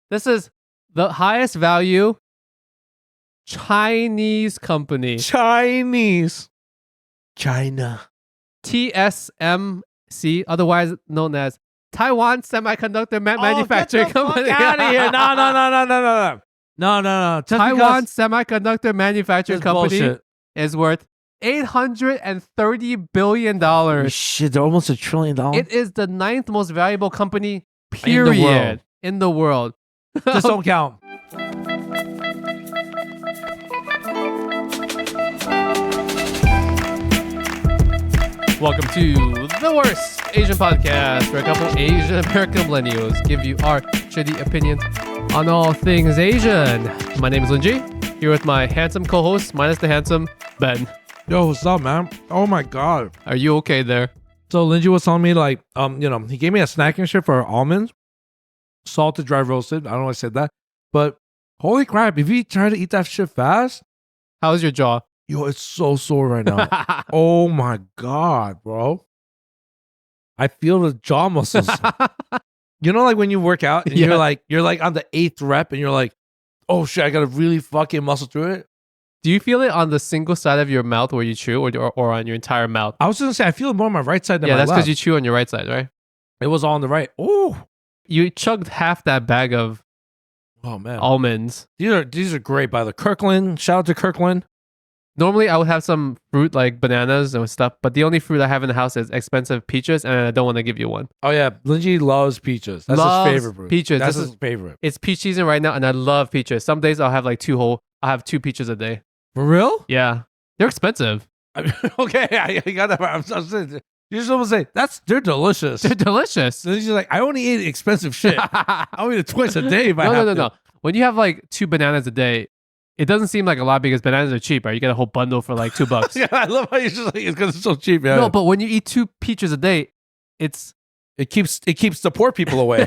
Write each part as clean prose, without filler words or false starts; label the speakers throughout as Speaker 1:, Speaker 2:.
Speaker 1: This is the highest value Chinese company.
Speaker 2: Chinese. China.
Speaker 1: TSMC, otherwise known as Taiwan Semiconductor Manufacturing
Speaker 2: Get the
Speaker 1: Company.
Speaker 2: fuck out of here. No. Just
Speaker 1: Taiwan
Speaker 2: because
Speaker 1: Semiconductor Manufacturing
Speaker 2: it's
Speaker 1: Company
Speaker 2: bullshit.
Speaker 1: is worth $830 billion.
Speaker 2: Shit, they're almost $1 trillion.
Speaker 1: It is the 9th most valuable company,
Speaker 2: In the world.
Speaker 1: period, in the world.
Speaker 2: Just don't count.
Speaker 1: Welcome to the worst Asian podcast, where a couple Asian American millennials give you our shitty opinions on all things Asian. My name is Lingjie, here with my handsome co-host, minus the handsome Ben.
Speaker 2: Yo, what's up, man? Oh my god.
Speaker 1: Are you okay there?
Speaker 2: So Lingjie was telling me he gave me a snacking shit for almonds, salted, dry roasted. I don't know why I said that, but holy crap! If you try to eat that shit fast,
Speaker 1: How's your jaw?
Speaker 2: yo, it's so sore right now. Oh my god, bro! I feel the jaw muscles. You know, like when you work out and
Speaker 1: Yeah.
Speaker 2: you're like on the 8th rep and you're like, oh shit, I gotta really fucking muscle through it.
Speaker 1: Do you feel it on the single side of your mouth where you chew, or on your entire mouth?
Speaker 2: I was just gonna say I feel it more on my right side than
Speaker 1: Yeah,
Speaker 2: my
Speaker 1: that's
Speaker 2: left.
Speaker 1: because you chew on your right side, right?
Speaker 2: It was all on the right. Oh,
Speaker 1: You chugged half that bag of
Speaker 2: oh man.
Speaker 1: almonds.
Speaker 2: These are great by the Kirkland. Shout out to Kirkland.
Speaker 1: Normally, I would have some fruit like bananas and stuff, but the only fruit I have in the house is expensive peaches, and I don't want to give you one.
Speaker 2: Oh yeah, Lingjie loves peaches. That's
Speaker 1: Loves
Speaker 2: his favorite fruit.
Speaker 1: peaches.
Speaker 2: That's
Speaker 1: This
Speaker 2: his
Speaker 1: is-
Speaker 2: favorite.
Speaker 1: It's peach season right now, and I love peaches. Some days I'll have like I'll have 2 peaches a day.
Speaker 2: For real?
Speaker 1: Yeah, they're expensive.
Speaker 2: Okay, I got that. I'm saying, you're supposed to say they're delicious.
Speaker 1: They're delicious.
Speaker 2: So she's like, I only eat expensive shit. I'll eat it twice a day if I have to.
Speaker 1: No. When you have like 2 bananas a day, it doesn't seem like a lot because bananas are cheap, right? You get a whole bundle for like $2.
Speaker 2: Yeah, I love how you're just like, it's because it's so cheap. Yeah.
Speaker 1: No, but when you eat 2 peaches a day, it's
Speaker 2: it keeps the poor people away.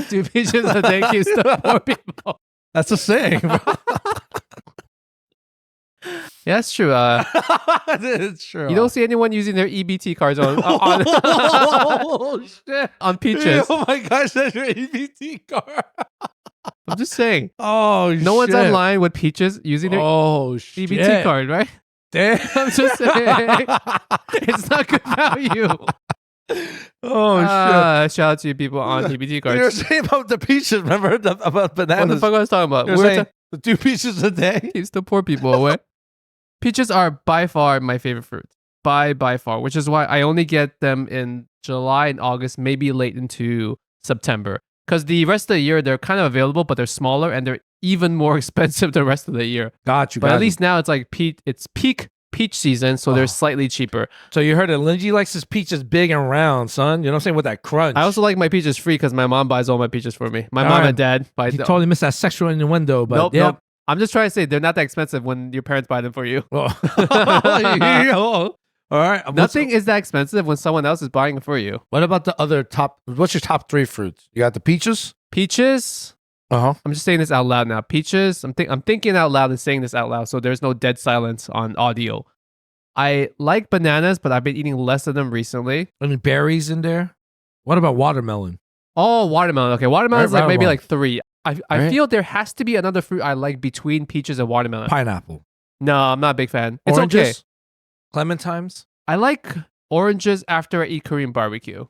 Speaker 1: 2 peaches a day keeps the poor people.
Speaker 2: That's a saying. Bro.
Speaker 1: Yeah, that's true.
Speaker 2: It's true.
Speaker 1: You don't see anyone using their EBT cards on
Speaker 2: Oh shit.
Speaker 1: on peaches.
Speaker 2: Oh my gosh, that's your EBT card.
Speaker 1: I'm just saying.
Speaker 2: Oh shit.
Speaker 1: No one's online with peaches using their
Speaker 2: Oh shit.
Speaker 1: EBT card, right?
Speaker 2: Damn.
Speaker 1: I'm just saying. It's not good value.
Speaker 2: Oh shit.
Speaker 1: Shout out to you people on EBT
Speaker 2: You were
Speaker 1: cards.
Speaker 2: saying about the peaches, remember? About
Speaker 1: What
Speaker 2: bananas.
Speaker 1: the fuck I was talking about?
Speaker 2: You're
Speaker 1: We're
Speaker 2: saying the 2 pieces a day?
Speaker 1: keeps the poor people away. Peaches are by far my favorite fruit. By far, which is why I only get them in July and August, maybe late into September. Because the rest of the year, they're kind of available, but they're smaller and they're even more expensive the rest of the year.
Speaker 2: Got you.
Speaker 1: But at least now it's like it's peak peach season, so
Speaker 2: Oh.
Speaker 1: they're slightly cheaper.
Speaker 2: So you heard it. Lingjie likes his peaches big and round, son. You know what I'm saying? With that crunch.
Speaker 1: I also like my peaches free because my mom buys all my peaches for me. My
Speaker 2: All
Speaker 1: mom
Speaker 2: right.
Speaker 1: and dad buy
Speaker 2: You
Speaker 1: them.
Speaker 2: totally missed that sexual innuendo, but
Speaker 1: Nope. I'm just trying to say they're not that expensive when your parents buy them for you.
Speaker 2: Well, all right.
Speaker 1: Nothing is that expensive when someone else is buying it for you.
Speaker 2: What about the other top? What's your top 3 fruits? You got the peaches.
Speaker 1: Peaches.
Speaker 2: Uh huh.
Speaker 1: I'm just saying this out loud now. Peaches. I'm thinking out loud and saying this out loud, so there's no dead silence on audio. I like bananas, but I've been eating less of them recently.
Speaker 2: Any berries in there? What about watermelon?
Speaker 1: Oh, watermelon. Okay, watermelon's
Speaker 2: Right,
Speaker 1: like maybe
Speaker 2: watermelon.
Speaker 1: like 3. I
Speaker 2: Right.
Speaker 1: feel there has to be another fruit I like between peaches and watermelon.
Speaker 2: Pineapple.
Speaker 1: No, I'm not a big fan. It's
Speaker 2: Oranges.
Speaker 1: okay.
Speaker 2: Clementines.
Speaker 1: I like oranges after I eat Korean barbecue.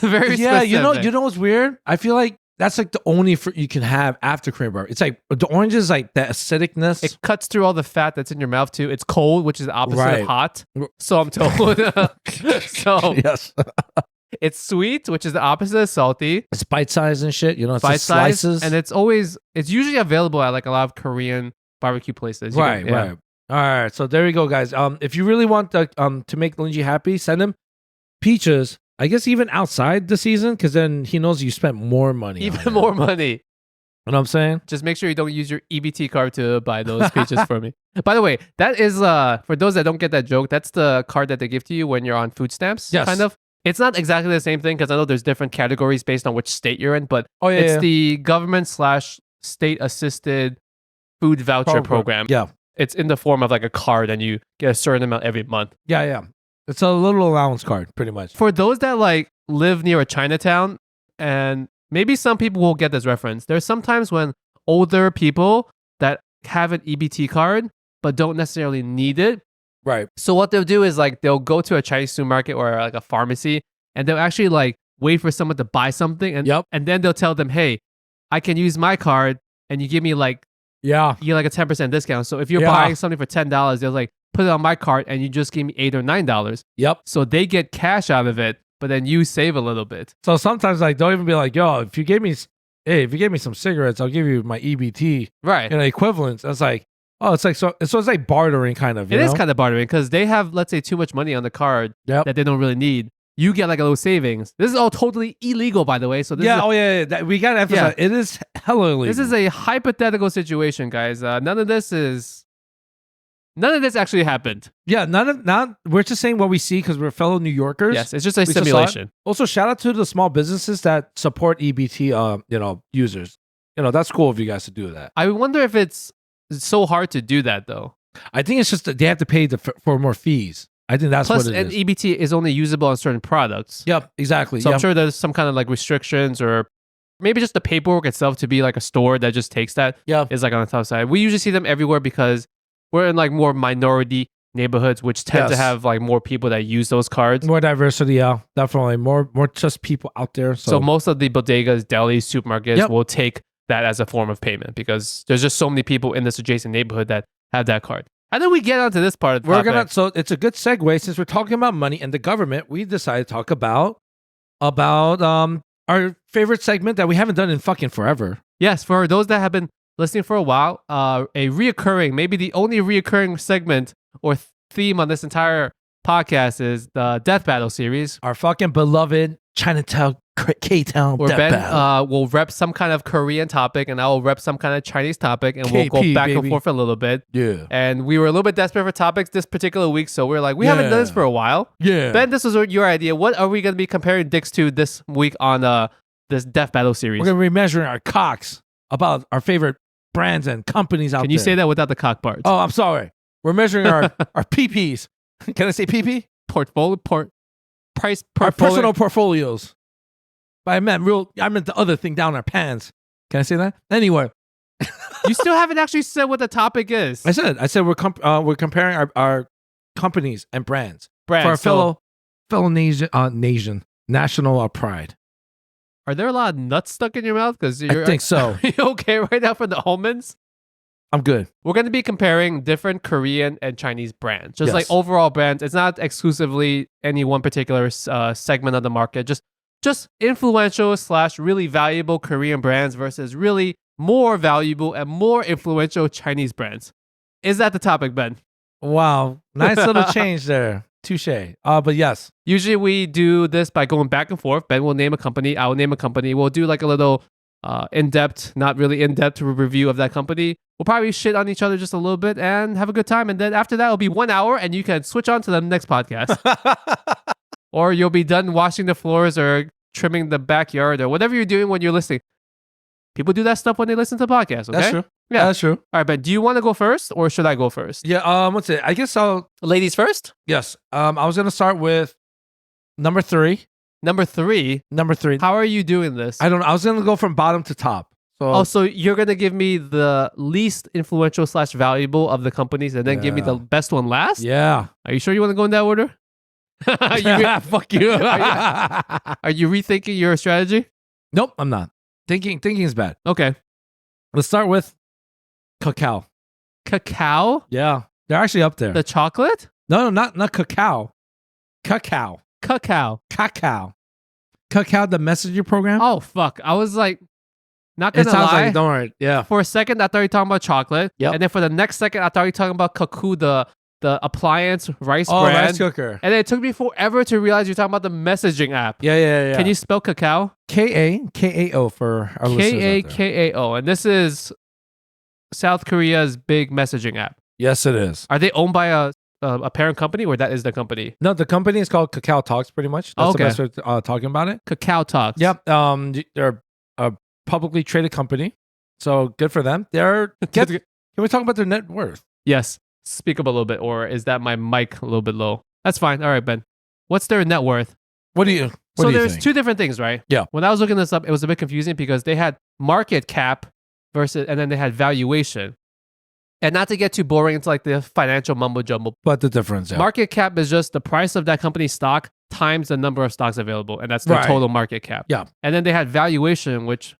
Speaker 1: Very
Speaker 2: Yeah,
Speaker 1: specific.
Speaker 2: you know what's weird? I feel like that's like the only fruit you can have after Korean barbecue. It's like the oranges, like that acidicness.
Speaker 1: It cuts through all the fat that's in your mouth too. It's cold, which is the opposite
Speaker 2: Right.
Speaker 1: of hot. So I'm told. So
Speaker 2: yes,
Speaker 1: it's sweet, which is the opposite of salty.
Speaker 2: it's bite size and shit. You know, it's
Speaker 1: Bite
Speaker 2: just
Speaker 1: size,
Speaker 2: slices.
Speaker 1: and it's usually available at like a lot of Korean barbecue places. You
Speaker 2: right,
Speaker 1: can- yeah.
Speaker 2: right. All right, so there you go, guys. If you really want to make Lingjie happy, send him peaches. I guess even outside the season, because then he knows you spent more money. on
Speaker 1: Even
Speaker 2: it.
Speaker 1: more money.
Speaker 2: You know what I'm saying?
Speaker 1: Just make sure you don't use your EBT card to buy those peaches for me. By the way, that is for those that don't get that joke, that's the card that they give to you when you're on food stamps.
Speaker 2: Yes.
Speaker 1: Kind of. It's not exactly the same thing because I know there's different categories based on which state you're in, but
Speaker 2: Oh yeah,
Speaker 1: it's
Speaker 2: yeah.
Speaker 1: the government/state assisted food voucher program.
Speaker 2: Yeah,
Speaker 1: It's in the form of like a card and you get a certain amount every month.
Speaker 2: yeah. It's a little allowance card, pretty much.
Speaker 1: For those that like live near a Chinatown, And maybe some people will get this reference. There's sometimes when older people that have an EBT card but don't necessarily need it.
Speaker 2: Right.
Speaker 1: So what they'll do is like they'll go to a Chinese supermarket or like a pharmacy and they'll actually like wait for someone to buy something and then they'll tell them, hey, I can use my card and you give me like you get like a 10% discount. So if you're buying something for $10, they'll like put it on my card and you just give me $8 or $9.
Speaker 2: Yep.
Speaker 1: So they get cash out of it, but then you save a little bit.
Speaker 2: So sometimes like they'll even be like, yo, if you gave me some cigarettes, I'll give you my EBT.
Speaker 1: Right.
Speaker 2: Equivalents. It's like, oh, it's like so it's like bartering kind of.
Speaker 1: It is kind of bartering because they have, let's say, too much money on the card that they don't really need. You get like a little savings. This is all totally illegal, by the way. So this is
Speaker 2: we gotta emphasize it is hella illegal.
Speaker 1: This is a hypothetical situation, guys. None of this actually happened.
Speaker 2: Yeah, we're just saying what we see because we're fellow New Yorkers.
Speaker 1: Yes, it's just a simulation.
Speaker 2: Also, shout out to the small businesses that support EBT users. That's cool of you guys to do that.
Speaker 1: I wonder if it's so hard to do that though.
Speaker 2: I think it's just that they have to pay for more fees. I think that's
Speaker 1: Plus,
Speaker 2: what it is.
Speaker 1: and EBT is only usable on certain products.
Speaker 2: Yep, exactly.
Speaker 1: So I'm sure there's some kind of like restrictions or maybe just the paperwork itself to be like a store that just takes that is like on the top side. We usually see them everywhere because we're in like more minority neighborhoods, which tend to have like more people that use those cards.
Speaker 2: More diversity, yeah, definitely. More just people out there.
Speaker 1: So most of the bodegas, delis, supermarkets will take that as a form of payment because there's just so many people in this adjacent neighborhood that have that card. And then we get onto this part of the topic.
Speaker 2: So it's a good segue since we're talking about money and the government. We decided to talk about our favorite segment that we haven't done in fucking forever.
Speaker 1: Yes, for those that have been listening for a while, maybe the only reoccurring segment or theme on this entire podcast is the Death Battle series.
Speaker 2: Our fucking beloved Chinatown, K-Town
Speaker 1: where
Speaker 2: Death
Speaker 1: Ben
Speaker 2: Battle.
Speaker 1: will rep some kind of Korean topic and I will rep some kind of Chinese topic and we'll go back and forth a little bit.
Speaker 2: Yeah.
Speaker 1: And we were a little bit desperate for topics this particular week, so we are like, we haven't done this for a while.
Speaker 2: Yeah.
Speaker 1: Ben, this was your idea. What are we going to be comparing dicks to this week on this Death Battle series?
Speaker 2: We're going to be measuring our cocks about our favorite brands and companies out there.
Speaker 1: Can you say that without the cock part?
Speaker 2: Oh, I'm sorry. We're measuring our PPs. Can I say PP?
Speaker 1: Price
Speaker 2: our personal portfolios. But I meant the other thing down our pants. Can I say that? Anyway.
Speaker 1: You still haven't actually said what the topic is.
Speaker 2: I said we're comparing our companies and brands for our fellow nation national pride.
Speaker 1: Are there a lot of nuts stuck in your mouth? Because
Speaker 2: I think so.
Speaker 1: Are you okay right now for the almonds?
Speaker 2: I'm good.
Speaker 1: We're going to be comparing different Korean and Chinese brands, just like overall brands. It's not exclusively any one particular segment of the market. Just influential / really valuable Korean brands versus really more valuable and more influential Chinese brands. Is that the topic, Ben?
Speaker 2: Wow. Nice little change there. Touche. But yes.
Speaker 1: Usually we do this by going back and forth. Ben will name a company. I will name a company. We'll do like a little in-depth, not really in-depth review of that company. We'll probably shit on each other just a little bit and have a good time. And then after that, it'll be 1 hour and you can switch on to the next podcast. Or you'll be done washing the floors or trimming the backyard or whatever you're doing when you're listening. People do that stuff when they listen to podcasts, okay?
Speaker 2: That's true.
Speaker 1: Yeah,
Speaker 2: that's true.
Speaker 1: All right, Ben, do you want to go first or should I go first?
Speaker 2: Yeah, what's it? I guess I'll...
Speaker 1: Ladies first?
Speaker 2: Yes. I was going to start with number 3.
Speaker 1: Number 3?
Speaker 2: Number 3.
Speaker 1: How are you doing this?
Speaker 2: I don't know. I was going to go from bottom to top.
Speaker 1: So you're going to give me the least influential / valuable of the companies and then give me the best one last?
Speaker 2: Yeah.
Speaker 1: Are you sure you want to go in that order?
Speaker 2: Fuck you.
Speaker 1: Are you rethinking your strategy?
Speaker 2: Nope, I'm not. Thinking is bad.
Speaker 1: Okay.
Speaker 2: Let's start with Kakao.
Speaker 1: Kakao?
Speaker 2: Yeah. They're actually up there.
Speaker 1: The chocolate?
Speaker 2: No, not Kakao. Kakao.
Speaker 1: Kakao.
Speaker 2: Kakao, the messenger program?
Speaker 1: Oh, fuck. I was like, not gonna lie.
Speaker 2: Like, don't worry. Yeah.
Speaker 1: For a second, I thought you were talking about chocolate.
Speaker 2: Yep.
Speaker 1: And then for the next second, I thought you were talking about Kakao, the appliance rice
Speaker 2: brand.
Speaker 1: Rice
Speaker 2: cooker.
Speaker 1: And then it took me forever to realize you're talking about the messaging app.
Speaker 2: Yeah.
Speaker 1: Can you spell Kakao?
Speaker 2: Kakao for our listeners out there.
Speaker 1: Kakao. And this is South Korea's big messaging app.
Speaker 2: Yes, it is.
Speaker 1: Are they owned by a parent company or that is the company?
Speaker 2: No, the company is called Kakao Talks pretty much. That's the best way of talking about it.
Speaker 1: Kakao Talks.
Speaker 2: Yep. They're a publicly traded company. So good for them. Can we talk about their net worth?
Speaker 1: Yes. Speak up a little bit, or is that my mic a little bit low? That's fine. All right, Ben. What's their net worth?
Speaker 2: What do you What
Speaker 1: So
Speaker 2: do you
Speaker 1: there's
Speaker 2: think?
Speaker 1: two different things, right?
Speaker 2: Yeah.
Speaker 1: When I was looking this up, it was a bit confusing because they had market cap versus, and then they had valuation. And not to get too boring into like the financial mumbo jumbo.
Speaker 2: But the difference, yeah.
Speaker 1: Market cap is just the price of that company's stock times the number of stocks available, and that's their
Speaker 2: Right.
Speaker 1: total market cap.
Speaker 2: Yeah.
Speaker 1: And then they had valuation, which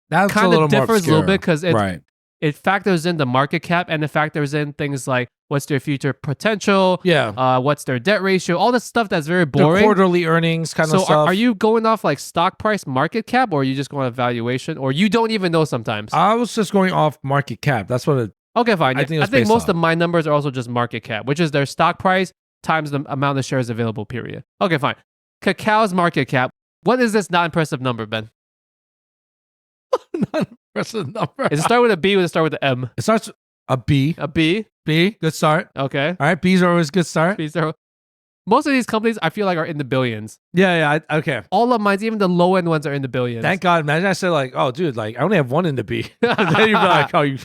Speaker 2: That's a
Speaker 1: kind
Speaker 2: little
Speaker 1: of
Speaker 2: more
Speaker 1: differs a little bit
Speaker 2: obscure.
Speaker 1: because it factors in the market cap and it factors in things like what's their future potential,
Speaker 2: Yeah.
Speaker 1: what's their debt ratio, all this stuff that's very
Speaker 2: The
Speaker 1: boring.
Speaker 2: quarterly earnings kind of
Speaker 1: So
Speaker 2: stuff.
Speaker 1: are you going off like stock price, market cap, or are you just going off valuation, or you don't even know sometimes?
Speaker 2: I was just going off market cap. That's what it.
Speaker 1: Okay, fine.
Speaker 2: I think it
Speaker 1: I
Speaker 2: was
Speaker 1: think
Speaker 2: based
Speaker 1: most
Speaker 2: off.
Speaker 1: of my numbers are also just market cap, which is their stock price times the amount of shares available, period. Okay, fine. Kakao's market cap. What is this not impressive number, Ben?
Speaker 2: Not impressive number.
Speaker 1: Does it start with a B or does it start with an M?
Speaker 2: It starts a B.
Speaker 1: A B?
Speaker 2: B. Good start.
Speaker 1: Okay.
Speaker 2: All right. B's are always good start.
Speaker 1: B's are- Most of these companies, I feel like, are in the billions.
Speaker 2: Yeah. Okay.
Speaker 1: All of mine, even the low end ones, are in the billions.
Speaker 2: Thank God. Imagine I said like, oh, dude, like I only have one in the B. Then you'd be like, oh,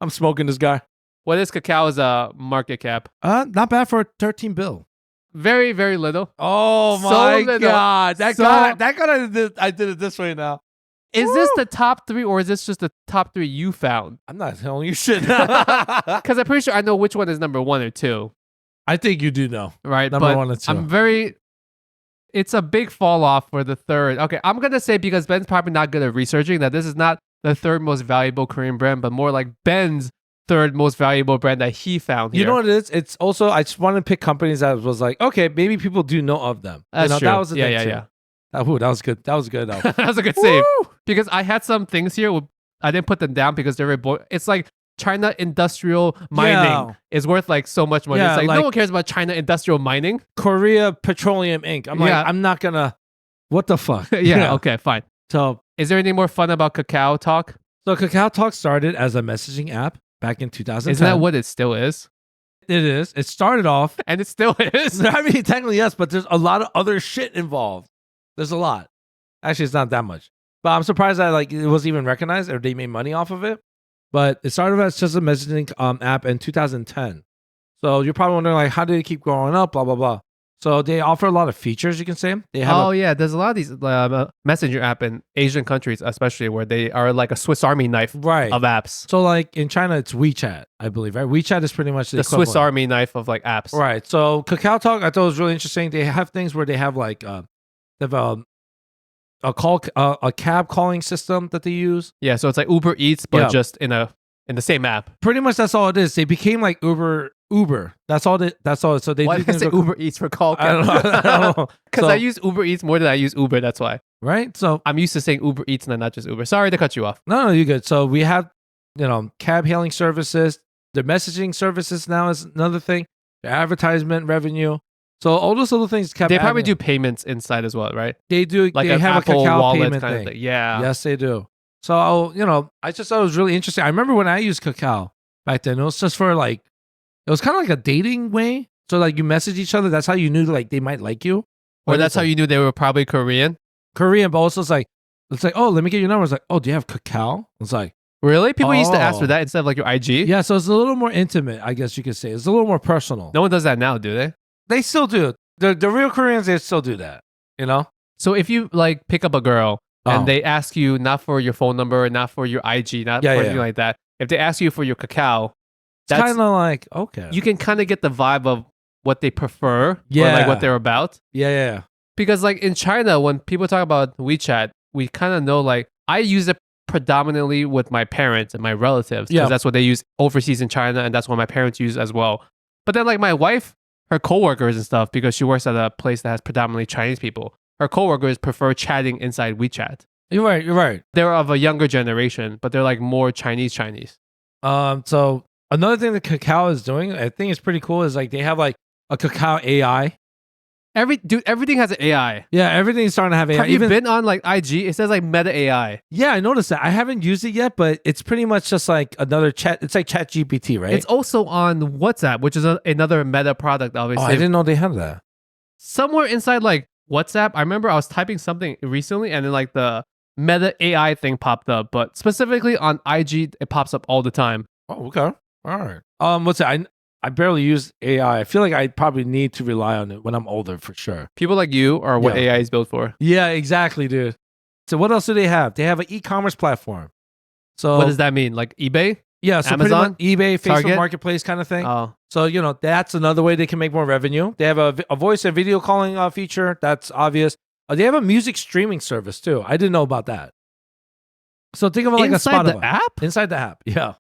Speaker 2: I'm smoking this guy.
Speaker 1: What is Kakao's market cap?
Speaker 2: Not bad for a 13 bill.
Speaker 1: Very, very little.
Speaker 2: Oh
Speaker 1: So
Speaker 2: my
Speaker 1: little.
Speaker 2: God. That
Speaker 1: So-
Speaker 2: got I did it this way now.
Speaker 1: Is this the top three, or is this just the top three you found?
Speaker 2: I'm not telling you shit.
Speaker 1: Because I'm pretty sure I know which one is number one or two,
Speaker 2: I think you do know.
Speaker 1: right?
Speaker 2: Number
Speaker 1: But
Speaker 2: one or two.
Speaker 1: It's a big fall off for the third. Okay, I'm going to say, because Ben's probably not good at researching, that this is not the third most valuable Korean brand, but more like Ben's third most valuable brand that he found here.
Speaker 2: You know what it is? It's also, I just want to pick companies that was like, okay, maybe people do know of them.
Speaker 1: That's true.
Speaker 2: That was the thing too.
Speaker 1: Yeah.
Speaker 2: That was good. That was good.
Speaker 1: That was a good save. Because I had some things here. I didn't put them down because they're very boring. It's like China industrial mining is worth like so much money.
Speaker 2: Yeah,
Speaker 1: It's like,
Speaker 2: like-
Speaker 1: no one cares about China industrial mining.
Speaker 2: Korea Petroleum Inc. I'm like,
Speaker 1: Yeah.
Speaker 2: I'm not gonna. What the fuck?
Speaker 1: Okay, fine.
Speaker 2: So
Speaker 1: Is there anything more fun about Kakao Talk?
Speaker 2: Kakao Talk started as a messaging app back in 2010.
Speaker 1: Isn't that what it still is?
Speaker 2: it is? It started off.
Speaker 1: And it still is.
Speaker 2: I mean, technically yes, but there's a lot of other shit involved. There's a lot. Actually, it's not that much. But I'm surprised that like it was even recognized or they made money off of it. But it started as just a messaging app in 2010. So you're probably wondering like, how did it keep growing up? Blah blah blah. So they offer a lot of features. You can say they have.
Speaker 1: Yeah, there's a lot of these messenger app in Asian countries, especially, where they are like a Swiss Army knife
Speaker 2: Right.
Speaker 1: of apps.
Speaker 2: So like in China, it's WeChat, I believe. Right. WeChat is pretty much
Speaker 1: The Swiss Army knife of like apps.
Speaker 2: Right. So Kakao Talk, I thought was really interesting. They have things where they have like a cab calling system that they use.
Speaker 1: Yeah, so it's like Uber Eats, but
Speaker 2: Yeah.
Speaker 1: just in the same app.
Speaker 2: Pretty much that's all it is. They became like Uber. That's all. So they
Speaker 1: Why
Speaker 2: do
Speaker 1: did I
Speaker 2: things
Speaker 1: say
Speaker 2: with-
Speaker 1: Uber Eats for call?
Speaker 2: I don't know.
Speaker 1: Because
Speaker 2: So-
Speaker 1: I use Uber Eats more than I use Uber. That's why
Speaker 2: right. So
Speaker 1: I'm used to saying Uber Eats and then not just Uber. Sorry to cut you off.
Speaker 2: no, you're good. So we have cab hailing services. The messaging services now is another thing. The advertisement revenue. So all those little things kept.
Speaker 1: They probably
Speaker 2: adding.
Speaker 1: do payments inside as well, right?
Speaker 2: They do.
Speaker 1: Like
Speaker 2: they
Speaker 1: an
Speaker 2: have
Speaker 1: Apple
Speaker 2: a Kakao
Speaker 1: wallet
Speaker 2: payment
Speaker 1: kind
Speaker 2: thing.
Speaker 1: of thing. Yeah.
Speaker 2: Yes, they do. So I just thought it was really interesting. I remember when I used Kakao back then. It was just for like, it was kind of like a dating way. So like you message each other. That's how you knew like they might like you.
Speaker 1: Or that's how you knew they were probably Korean.
Speaker 2: Korean, but also it's like, oh, let me get your number. It's like, oh, do you have Kakao? It's like,
Speaker 1: Really? People used to ask for
Speaker 2: Oh.
Speaker 1: that instead of like your IG?
Speaker 2: yeah. So it's a little more intimate, I guess you could say. It's a little more personal.
Speaker 1: No one does that now, do they?
Speaker 2: They still do. The real Koreans, they still do that. You know?
Speaker 1: So if you like pick up a girl
Speaker 2: Oh.
Speaker 1: and they ask you not for your phone number, not for your IG, not
Speaker 2: Yeah,
Speaker 1: for
Speaker 2: yeah.
Speaker 1: anything like that, if they ask you for your Kakao,
Speaker 2: It's
Speaker 1: that's
Speaker 2: kind of like, okay.
Speaker 1: you can kind of get the vibe of what they prefer or
Speaker 2: Yeah.
Speaker 1: like what they're about.
Speaker 2: yeah.
Speaker 1: Because like in China, when people talk about WeChat, we kind of know like I use it predominantly with my parents and my relatives because
Speaker 2: Yeah.
Speaker 1: that's what they use overseas in China and that's what my parents use as well. But then like my wife, her coworkers and stuff, because she works at a place that has predominantly Chinese people, her coworkers prefer chatting inside WeChat.
Speaker 2: You're right.
Speaker 1: They're of a younger generation, but they're like more Chinese.
Speaker 2: So another thing that Kakao is doing, I think is pretty cool, is like they have like a Kakao AI.
Speaker 1: Everything has an AI.
Speaker 2: Yeah, everything's starting to have AI.
Speaker 1: Have you been on like IG? It says like Meta AI.
Speaker 2: Yeah, I noticed that. I haven't used it yet, but it's pretty much just like another chat. It's like Chat GPT, right?
Speaker 1: It's also on WhatsApp, which is another Meta product,
Speaker 2: oh,
Speaker 1: obviously.
Speaker 2: I didn't know they had that.
Speaker 1: Somewhere inside like WhatsApp, I remember I was typing something recently and then like the Meta AI thing popped up, but specifically on IG, it pops up all the time.
Speaker 2: Oh, okay. All right. What's that? I barely use AI. I feel like I probably need to rely on it when I'm older for sure.
Speaker 1: People like you are what
Speaker 2: Yeah.
Speaker 1: AI is built for.
Speaker 2: Yeah, exactly, dude. So what else do they have? They have an e-commerce platform. So
Speaker 1: What does that mean? Like eBay?
Speaker 2: yeah, so
Speaker 1: Amazon?
Speaker 2: pretty much eBay, Facebook
Speaker 1: Target?
Speaker 2: Marketplace kind of thing.
Speaker 1: Oh,
Speaker 2: So, you know, that's another way they can make more revenue. They have a voice and video calling feature. That's obvious. They have a music streaming service too. I didn't know about that. So think of it like
Speaker 1: inside
Speaker 2: a Spotify.
Speaker 1: the app?
Speaker 2: Inside the app, yeah.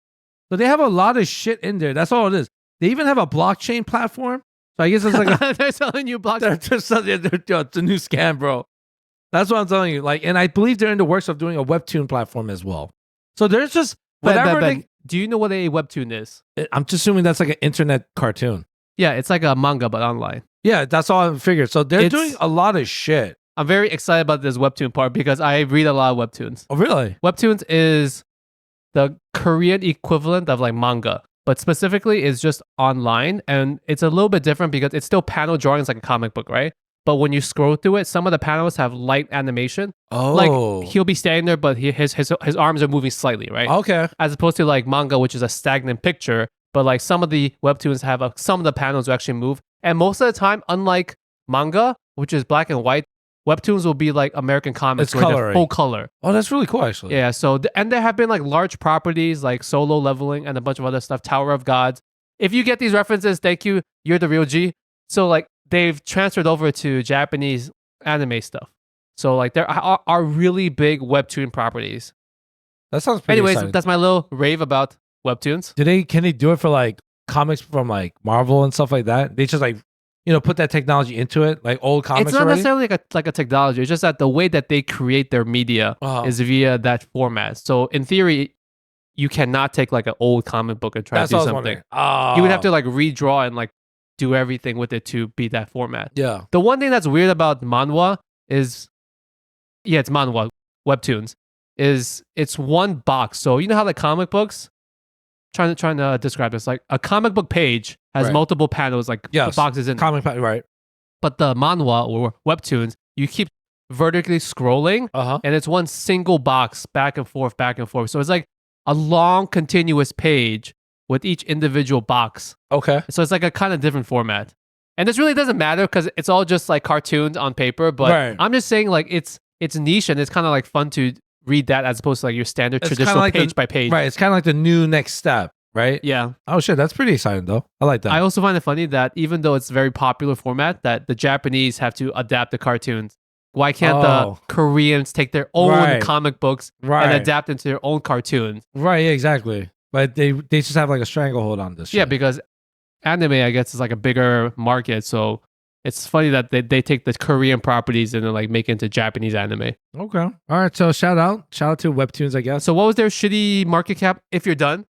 Speaker 2: So they have a lot of shit in there. That's all it is. They even have a blockchain platform. So I guess it's like
Speaker 1: They're selling you blockchain.
Speaker 2: it's a new scam, bro. That's what I'm telling you. Like, and I believe they're in the works of doing a webtoon platform as well. So there's just whatever.
Speaker 1: Ben, do you know what a webtoon is?
Speaker 2: I'm just assuming that's like an internet cartoon.
Speaker 1: Yeah, it's like a manga but online.
Speaker 2: Yeah, that's all I figured. So they're doing a lot of shit.
Speaker 1: I'm very excited about this webtoon part because I read a lot of webtoons.
Speaker 2: Oh, really?
Speaker 1: Webtoons is the Korean equivalent of like manga, but specifically it's just online, and it's a little bit different because it's still panel drawings like a comic book, right? But when you scroll through it, some of the panels have light animation.
Speaker 2: Oh,
Speaker 1: Like he'll be standing there, but his arms are moving slightly, right?
Speaker 2: Okay.
Speaker 1: As opposed to like manga, which is a stagnant picture. But like some of the webtoons have some of the panels will actually move, and most of the time, unlike manga, which is black and white, webtoons will be like American comics,
Speaker 2: It's
Speaker 1: where they're
Speaker 2: coloring.
Speaker 1: full color.
Speaker 2: Oh, that's really cool, actually.
Speaker 1: Yeah. So and there have been like large properties like Solo Leveling and a bunch of other stuff, Tower of Gods. If you get these references, thank you. You're the real G. So like they've transferred over to Japanese anime stuff. So like there are really big webtoon properties.
Speaker 2: That sounds pretty
Speaker 1: Anyways,
Speaker 2: exciting.
Speaker 1: that's my little rave about webtoons.
Speaker 2: Can they do it for like comics from like Marvel and stuff like that? They just like, you know, put that technology into it, like old comics
Speaker 1: It's not
Speaker 2: already?
Speaker 1: necessarily like a technology. It's just that the way that they create their media is via that format. So in theory, you cannot take like an old comic book and try
Speaker 2: That's
Speaker 1: to do
Speaker 2: what I was
Speaker 1: something.
Speaker 2: wondering. Oh.
Speaker 1: You would have to like redraw and like do everything with it to be that format.
Speaker 2: Yeah.
Speaker 1: The one thing that's weird about manhwa is, yeah, it's manhwa, webtoons, is it's one box. So you know how like comic books, trying to describe this, like a comic book page has
Speaker 2: Right.
Speaker 1: multiple panels, like
Speaker 2: Yes.
Speaker 1: boxes in it.
Speaker 2: Right.
Speaker 1: But the manhwa or webtoons, you keep vertically scrolling,
Speaker 2: Uh-huh.
Speaker 1: and it's one single box back and forth, back and forth. So it's like a long continuous page with each individual box.
Speaker 2: Okay.
Speaker 1: So it's like a kind of different format. And this really doesn't matter because it's all just like cartoons on paper. But
Speaker 2: Right.
Speaker 1: I'm just saying like it's niche, and it's kind of like fun to read that as opposed to like your standard
Speaker 2: It's
Speaker 1: traditional
Speaker 2: kinda like
Speaker 1: page by page.
Speaker 2: Right. It's kind of like the new next step, right?
Speaker 1: Yeah.
Speaker 2: Oh shit, that's pretty exciting though. I like that.
Speaker 1: I also find it funny that even though it's a very popular format, that the Japanese have to adapt the cartoons. Why can't
Speaker 2: Oh.
Speaker 1: the Koreans take their own
Speaker 2: Right.
Speaker 1: comic books
Speaker 2: Right.
Speaker 1: and adapt into their own cartoons?
Speaker 2: Right, yeah, exactly. But they just have like a stranglehold on this.
Speaker 1: Yeah,
Speaker 2: shit.
Speaker 1: because anime, I guess, is like a bigger market. So it's funny that they take the Korean properties and then like make it into Japanese anime.
Speaker 2: Okay. All right. So shout out to Webtoons, I guess.
Speaker 1: So what was their shitty market cap? If you're done,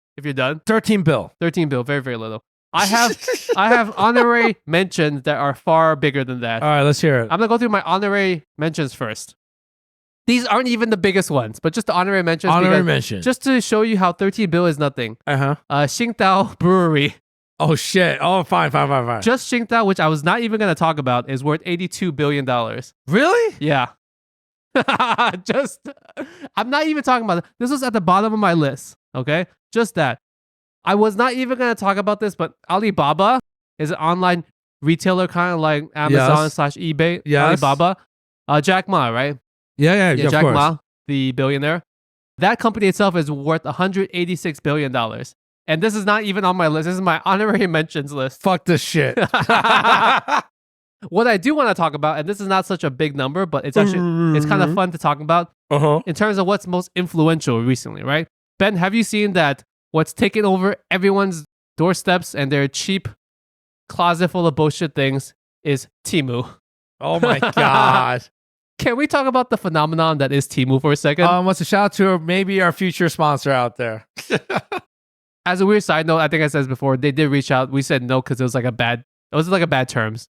Speaker 2: 13 bill.
Speaker 1: 13 bill, very, very little. I have honorary mentions that are far bigger than that.
Speaker 2: All right, let's hear it.
Speaker 1: I'm gonna go through my honorary mentions first. These aren't even the biggest ones, but just the honorary mentions.
Speaker 2: Honorary
Speaker 1: because-
Speaker 2: mention.
Speaker 1: Just to show you how 13 bill is nothing.
Speaker 2: Uh-huh.
Speaker 1: Qingdao Brewery.
Speaker 2: Oh shit. Oh, fine.
Speaker 1: Just Qingdao, which I was not even gonna talk about, is worth $82 billion.
Speaker 2: Really?
Speaker 1: Yeah. I'm not even talking about it. This was at the bottom of my list. Okay. Just that. I was not even going to talk about this, but Alibaba is an online retailer, kind of like Amazon / eBay.
Speaker 2: Yes.
Speaker 1: Alibaba. Jack Ma, right?
Speaker 2: Yeah,
Speaker 1: Yeah,
Speaker 2: of
Speaker 1: Jack
Speaker 2: course.
Speaker 1: Ma, the billionaire. That company itself is worth $186 billion. And this is not even on my list. This is my honorary mentions list.
Speaker 2: Fuck this shit.
Speaker 1: What I do want to talk about, and this is not such a big number, but it's actually it's kind of fun to talk about
Speaker 2: Uh-huh.
Speaker 1: in terms of what's most influential recently, right? Ben, have you seen that what's taken over everyone's doorsteps and their cheap closet full of bullshit things is Temu?
Speaker 2: Oh my god.
Speaker 1: Can we talk about the phenomenon that is Temu for a second?
Speaker 2: What's a shout out to maybe our future sponsor out there?
Speaker 1: As a weird side note, I think I said this before, they did reach out. We said no because it was like a bad terms.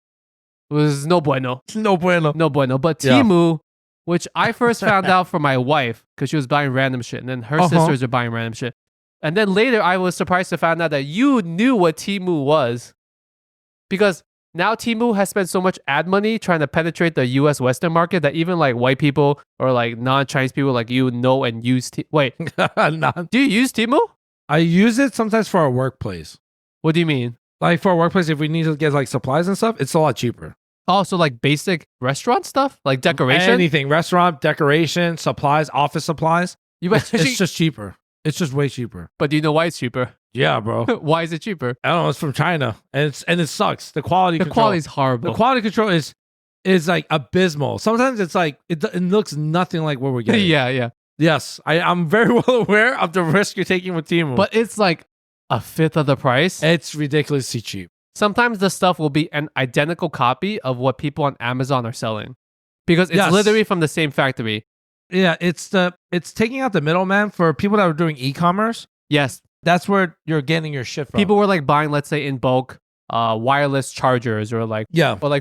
Speaker 1: It was no bueno.
Speaker 2: No bueno.
Speaker 1: No bueno. But
Speaker 2: Yeah.
Speaker 1: Temu, which I first found out from my wife because she was buying random shit, and then her sisters were buying random shit. And then later, I was surprised to find out that you knew what Temu was, because now Temu has spent so much ad money trying to penetrate the U.S. Western market that even like white people or like non-Chinese people like you know and use. Wait,
Speaker 2: Nah.
Speaker 1: do you use Temu?
Speaker 2: I use it sometimes for our workplace.
Speaker 1: What do you mean?
Speaker 2: Like for our workplace, if we need to get like supplies and stuff, it's a lot cheaper.
Speaker 1: Also, like basic restaurant stuff, like decoration.
Speaker 2: Anything, restaurant, decoration, supplies, office supplies.
Speaker 1: You
Speaker 2: It's just cheaper. It's just way cheaper.
Speaker 1: But do you know why it's cheaper?
Speaker 2: Yeah, bro.
Speaker 1: Why is it cheaper?
Speaker 2: I don't know. It's from China, and it sucks. The quality
Speaker 1: is horrible.
Speaker 2: The quality control is like abysmal. Sometimes it's like it looks nothing like what we're getting.
Speaker 1: yeah.
Speaker 2: Yes, I'm very well aware of the risk you're taking with Temu.
Speaker 1: But it's like a fifth of the price.
Speaker 2: It's ridiculously cheap.
Speaker 1: Sometimes the stuff will be an identical copy of what people on Amazon are selling because it's literally from the same factory.
Speaker 2: Yeah, it's taking out the middleman for people that are doing e-commerce.
Speaker 1: Yes.
Speaker 2: That's where you're getting your shit from.
Speaker 1: People were like buying, let's say in bulk, wireless chargers or like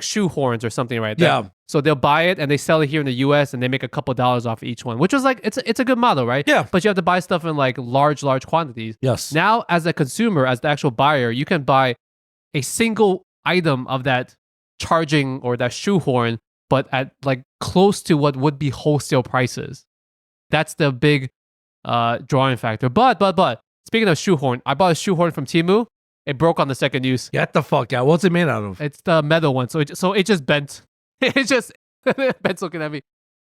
Speaker 1: shoe horns or something right there.
Speaker 2: Yeah.
Speaker 1: So they'll buy it and they sell it here in the US and they make a couple dollars off each one, which was like it's a good model, right?
Speaker 2: Yeah.
Speaker 1: But you have to buy stuff in like large quantities.
Speaker 2: Yes.
Speaker 1: Now, as a consumer, as the actual buyer, you can buy a single item of that charging or that shoehorn, but at like close to what would be wholesale prices. That's the big drawing factor. But speaking of shoehorn, I bought a shoehorn from Temu. It broke on the second use.
Speaker 2: Get the fuck out. What's it made out of?
Speaker 1: It's the metal one. So it just bent. It just bent looking at me.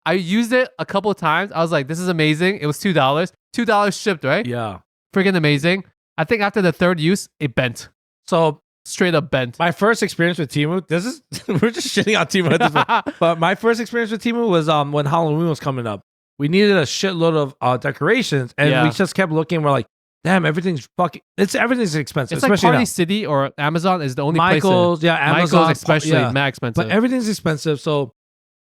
Speaker 1: I used it a couple of times. I was like, this is amazing. It was $2. $2 shipped, right?
Speaker 2: Yeah.
Speaker 1: Freaking amazing. I think after the third use, it bent.
Speaker 2: So
Speaker 1: straight up bent.
Speaker 2: My first experience with Temu, we're just shitting on Temu at this point. But my first experience with Temu was when Halloween was coming up. We needed a shitload of decorations, and we just kept looking. We're like, damn, everything's expensive.
Speaker 1: It's like Party City or Amazon is the only place.
Speaker 2: Amazon,
Speaker 1: Michael's especially mad expensive.
Speaker 2: But everything's expensive. So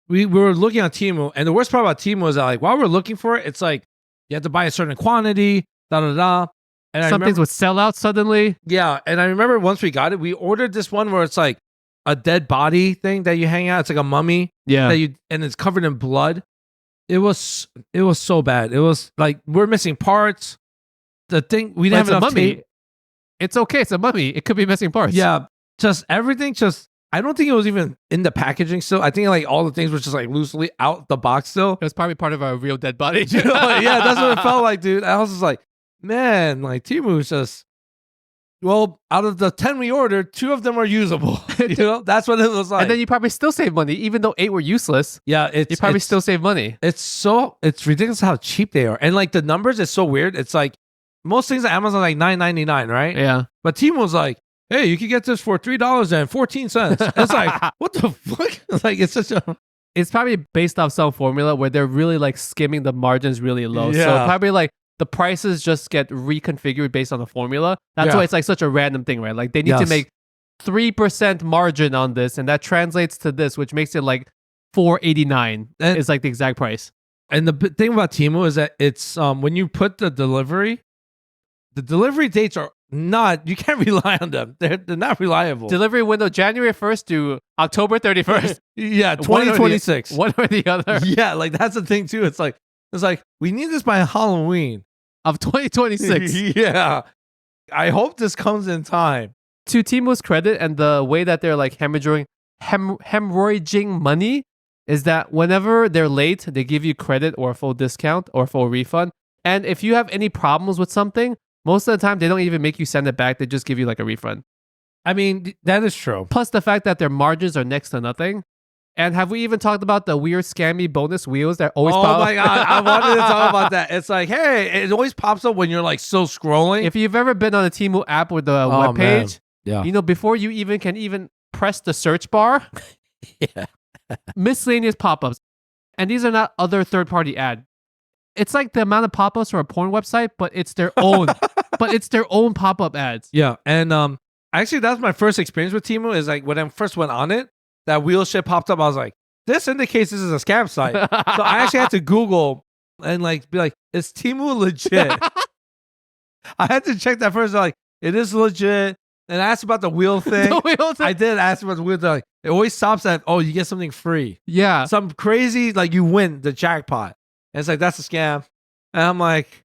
Speaker 2: we were looking on Temu, and the worst part about Temu is that like while we're looking for it, it's like you have to buy a certain quantity, And
Speaker 1: some things would sell out suddenly.
Speaker 2: Yeah, and I remember once we got it, we ordered this one where it's like a dead body thing that you hang out. It's like a mummy.
Speaker 1: Yeah,
Speaker 2: and it's covered in blood. It was so bad. It was like we're missing parts. The thing we didn't have enough tape.
Speaker 1: It's okay. It's a mummy. It could be missing parts.
Speaker 2: Yeah, just everything. I don't think it was even in the packaging still. I think like all the things were just like loosely out the box still.
Speaker 1: It was probably part of a real dead body.
Speaker 2: Yeah, that's what it felt like, dude. I was just like, man, like Temu's just. Well, out of the 10 we ordered, 2 of them are usable. That's what it was like.
Speaker 1: And then you probably still save money, even though 8 were useless.
Speaker 2: Yeah,
Speaker 1: you probably still save money.
Speaker 2: It's ridiculous how cheap they are, and like the numbers is so weird. It's like most things at Amazon like $9.99, right?
Speaker 1: Yeah,
Speaker 2: but Temu's like, hey, you can get this for $3.14. It's like, what the fuck? Like
Speaker 1: it's probably based off some formula where they're really like skimming the margins really low. Yeah. So probably like. The prices just get reconfigured based on the formula. That's why it's like such a random thing, right? Like they need to make 3% margin on this, and that translates to this, which makes it like $4.89. It's like the exact price.
Speaker 2: And the thing about Temu is that it's when you put the delivery dates are not. You can't rely on them. They're not reliable.
Speaker 1: Delivery window January 1st to October 31st.
Speaker 2: Yeah, 2026.
Speaker 1: One or the other.
Speaker 2: Yeah, like that's the thing too. It's like we need this by Halloween
Speaker 1: of 2026.
Speaker 2: Yeah. I hope this comes in time.
Speaker 1: To Temu's credit and the way that they're like hemorrhaging money is that whenever they're late, they give you credit or a full discount or full refund. And if you have any problems with something, most of the time they don't even make you send it back. They just give you like a refund.
Speaker 2: I mean, that is true.
Speaker 1: Plus the fact that their margins are next to nothing. And have we even talked about the weird scammy bonus wheels that always pop up?
Speaker 2: Oh my God, I wanted to talk about that. It's like, hey, it always pops up when you're like still scrolling.
Speaker 1: If you've ever been on a Temu app with the webpage,
Speaker 2: yeah.
Speaker 1: Before you can press the search bar, miscellaneous pop-ups. And these are not other third-party ads. It's like the amount of pop-ups for a porn website, but it's their own. But it's their own pop-up ads.
Speaker 2: Yeah, and actually that's my first experience with Temu is like when I first went on it, that wheel shit popped up. I was like, this indicates this is a scam site. So I actually had to Google and like be like, is Temu legit? I had to check that first. Like, it is legit. And I asked about the wheel thing. I did ask about the wheel thing. Like, it always stops at, oh, you get something free.
Speaker 1: Yeah.
Speaker 2: Some crazy, like you win the jackpot. And it's like, that's a scam. And I'm like,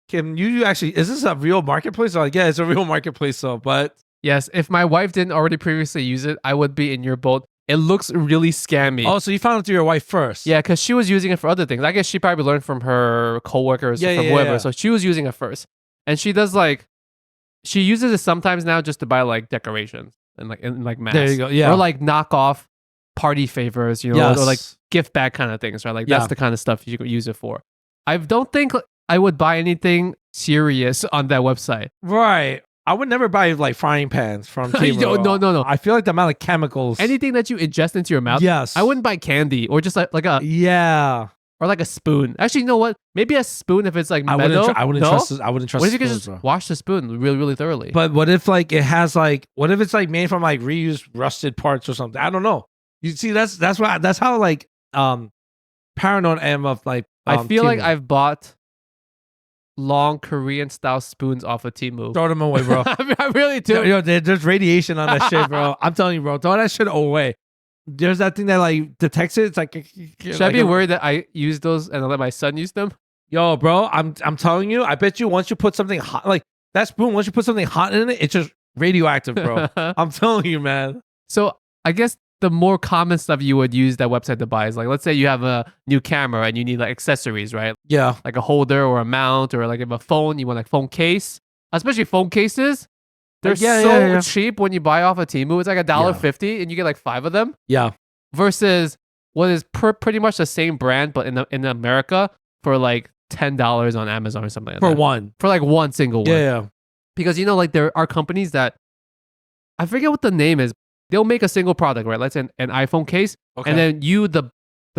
Speaker 2: can you actually, is this a real marketplace? They're like, yeah, it's a real marketplace. So, but.
Speaker 1: Yes, if my wife didn't already previously use it, I would be in your boat. It looks really scammy.
Speaker 2: Oh, so you found it through your wife first?
Speaker 1: Yeah, because she was using it for other things. I guess she probably learned from her coworkers, from whoever. Yeah. So she was using it first. And she does like, she uses it sometimes now just to buy like decorations and like masks.
Speaker 2: There you go. Yeah.
Speaker 1: Or like knock off party favors,
Speaker 2: Yes.
Speaker 1: or like gift bag kind of things, right? Like
Speaker 2: Yeah.
Speaker 1: that's the kind of stuff you could use it for. I don't think I would buy anything serious on that website.
Speaker 2: Right. I would never buy like frying pans from Temu.
Speaker 1: No.
Speaker 2: I feel like the amount of chemicals.
Speaker 1: Anything that you ingest into your mouth.
Speaker 2: Yes.
Speaker 1: I wouldn't buy candy or just like a
Speaker 2: Yeah.
Speaker 1: or like a spoon. Actually, you know what? Maybe a spoon if it's like
Speaker 2: I
Speaker 1: metal.
Speaker 2: wouldn't
Speaker 1: No?
Speaker 2: trust. I wouldn't trust.
Speaker 1: What if you could
Speaker 2: spoons,
Speaker 1: just
Speaker 2: bro.
Speaker 1: wash the spoon really, really thoroughly?
Speaker 2: But what if like it has like what if it's like made from like reused rusted parts or something? I don't know. You see, that's how like paranoid I am of like.
Speaker 1: I feel like
Speaker 2: Temu.
Speaker 1: I've bought long Korean style spoons off of Temu.
Speaker 2: Throw them away, bro.
Speaker 1: I really do.
Speaker 2: Yo, there's radiation on that shit, bro. I'm telling you, bro. Throw that shit away. There's that thing that like detects it. It's like.
Speaker 1: Should I be worried that I use those and I let my son use them?
Speaker 2: Yo, bro, I'm telling you. I bet you once you put something hot, like that spoon, once you put something hot in it, it's just radioactive, bro. I'm telling you, man.
Speaker 1: So I guess the more common stuff you would use that website to buy is like, let's say you have a new camera and you need like accessories, right?
Speaker 2: Yeah.
Speaker 1: Like a holder or a mount, or like if a phone, you want like phone case, especially phone cases. They're so cheap when you buy off of Temu. It's like $1.50 and you get like 5 of them.
Speaker 2: Yeah.
Speaker 1: Versus what is pretty much the same brand, but in America for like $10 on Amazon or something like
Speaker 2: For
Speaker 1: that.
Speaker 2: one.
Speaker 1: For like one single one.
Speaker 2: Yeah.
Speaker 1: Because like there are companies that I forget what the name is. They'll make a single product, right? Let's say an iPhone case,
Speaker 2: Okay.
Speaker 1: and then you, the